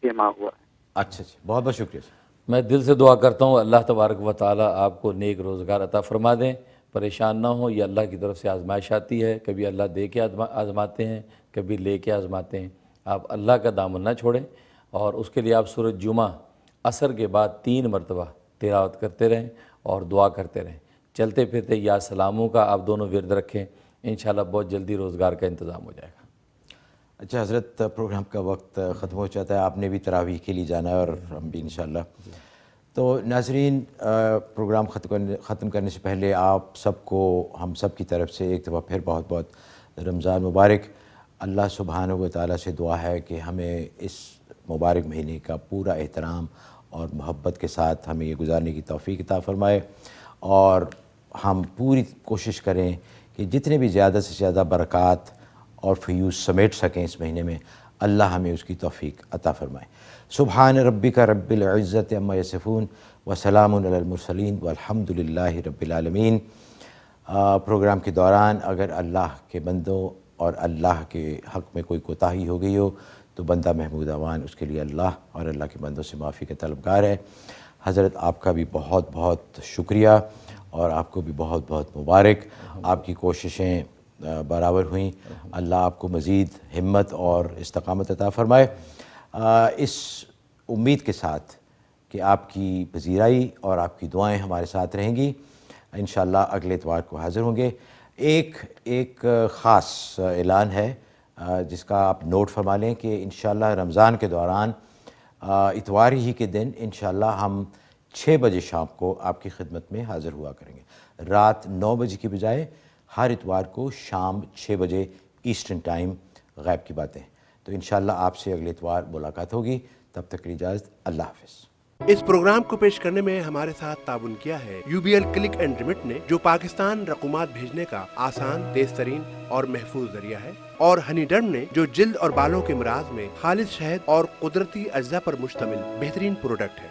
6 ماہ ہوا ہے. اچھا بہت بہت شکریہ. میں دل سے دعا کرتا ہوں اللہ تبارک و تعالی آپ کو نیک روزگار عطا فرما دیں. پریشان نہ ہو, یہ اللہ کی طرف سے آزمائش آتی ہے. کبھی اللہ دے کے آزماتے ہیں, کبھی لے کے آزماتے ہیں. آپ اللہ کا دامن نہ چھوڑیں اور اس کے لیے آپ سورۃ جمعہ عصر کے بعد 3 مرتبہ تلاوت کرتے رہیں اور دعا کرتے رہیں. چلتے پھرتے یا سلاموں کا آپ دونوں ورد رکھیں, انشاءاللہ بہت جلدی روزگار کا انتظام ہو جائے گا. اچھا حضرت پروگرام کا وقت ختم ہو جاتا ہے, آپ نے بھی تراویح کے لیے جانا ہے اور ہم بھی انشاءاللہ. تو ناظرین پروگرام ختم کرنے سے پہلے آپ سب کو ہم سب کی طرف سے ایک دفعہ پھر بہت بہت رمضان مبارک. اللہ سبحانہ و تعالیٰ سے دعا ہے کہ ہمیں اس مبارک مہینے کا پورا احترام اور محبت کے ساتھ ہمیں یہ گزارنے کی توفیق عطا فرمائے اور ہم پوری کوشش کریں کہ جتنے بھی زیادہ سے زیادہ برکات اور فیوز سمیٹ سکیں اس مہینے میں, اللہ ہمیں اس کی توفیق عطا فرمائے. سبحان ربک رب العزت عما یصفون وسلام علی المرسلین والحمد للہ رب العالمین. پروگرام کے دوران اگر اللہ کے بندوں اور اللہ کے حق میں کوئی کوتاہی ہو گئی ہو تو بندہ محمود اوان اس کے لیے اللہ اور اللہ کے بندوں سے معافی کا طلبگار ہے. حضرت آپ کا بھی بہت بہت شکریہ اور آپ کو بھی بہت بہت مبارک. آپ کی کوششیں برابر ہوئیں. اللہ آپ کو مزید ہمت اور استقامت عطا فرمائے. اس امید کے ساتھ کہ آپ کی پذیرائی اور آپ کی دعائیں ہمارے ساتھ رہیں گی. انشاءاللہ اگلے اتوار کو حاضر ہوں گے. ایک خاص اعلان ہے جس کا آپ نوٹ فرما لیں کہ انشاءاللہ رمضان کے دوران اتوار ہی کے دن انشاءاللہ ہم 6 بجے شام کو آپ کی خدمت میں حاضر ہوا کریں گے. رات 9 بجے کی بجائے ہر اتوار کو شام 6 بجے ایسٹرن ٹائم غیب کی باتیں. تو انشاءاللہ آپ سے اگلے اتوار ملاقات ہوگی. تب تک کی اجازت, اللہ حافظ. اس پروگرام کو پیش کرنے میں ہمارے ساتھ تعاون کیا ہے UBL کلک اینڈ ریمٹ نے, جو پاکستان رقومات بھیجنے کا آسان, تیز ترین اور محفوظ ذریعہ ہے, اور ہنی ڈرم نے جو جلد اور بالوں کے امراض میں خالص شہد اور قدرتی اجزاء پر مشتمل بہترین پروڈکٹ ہے.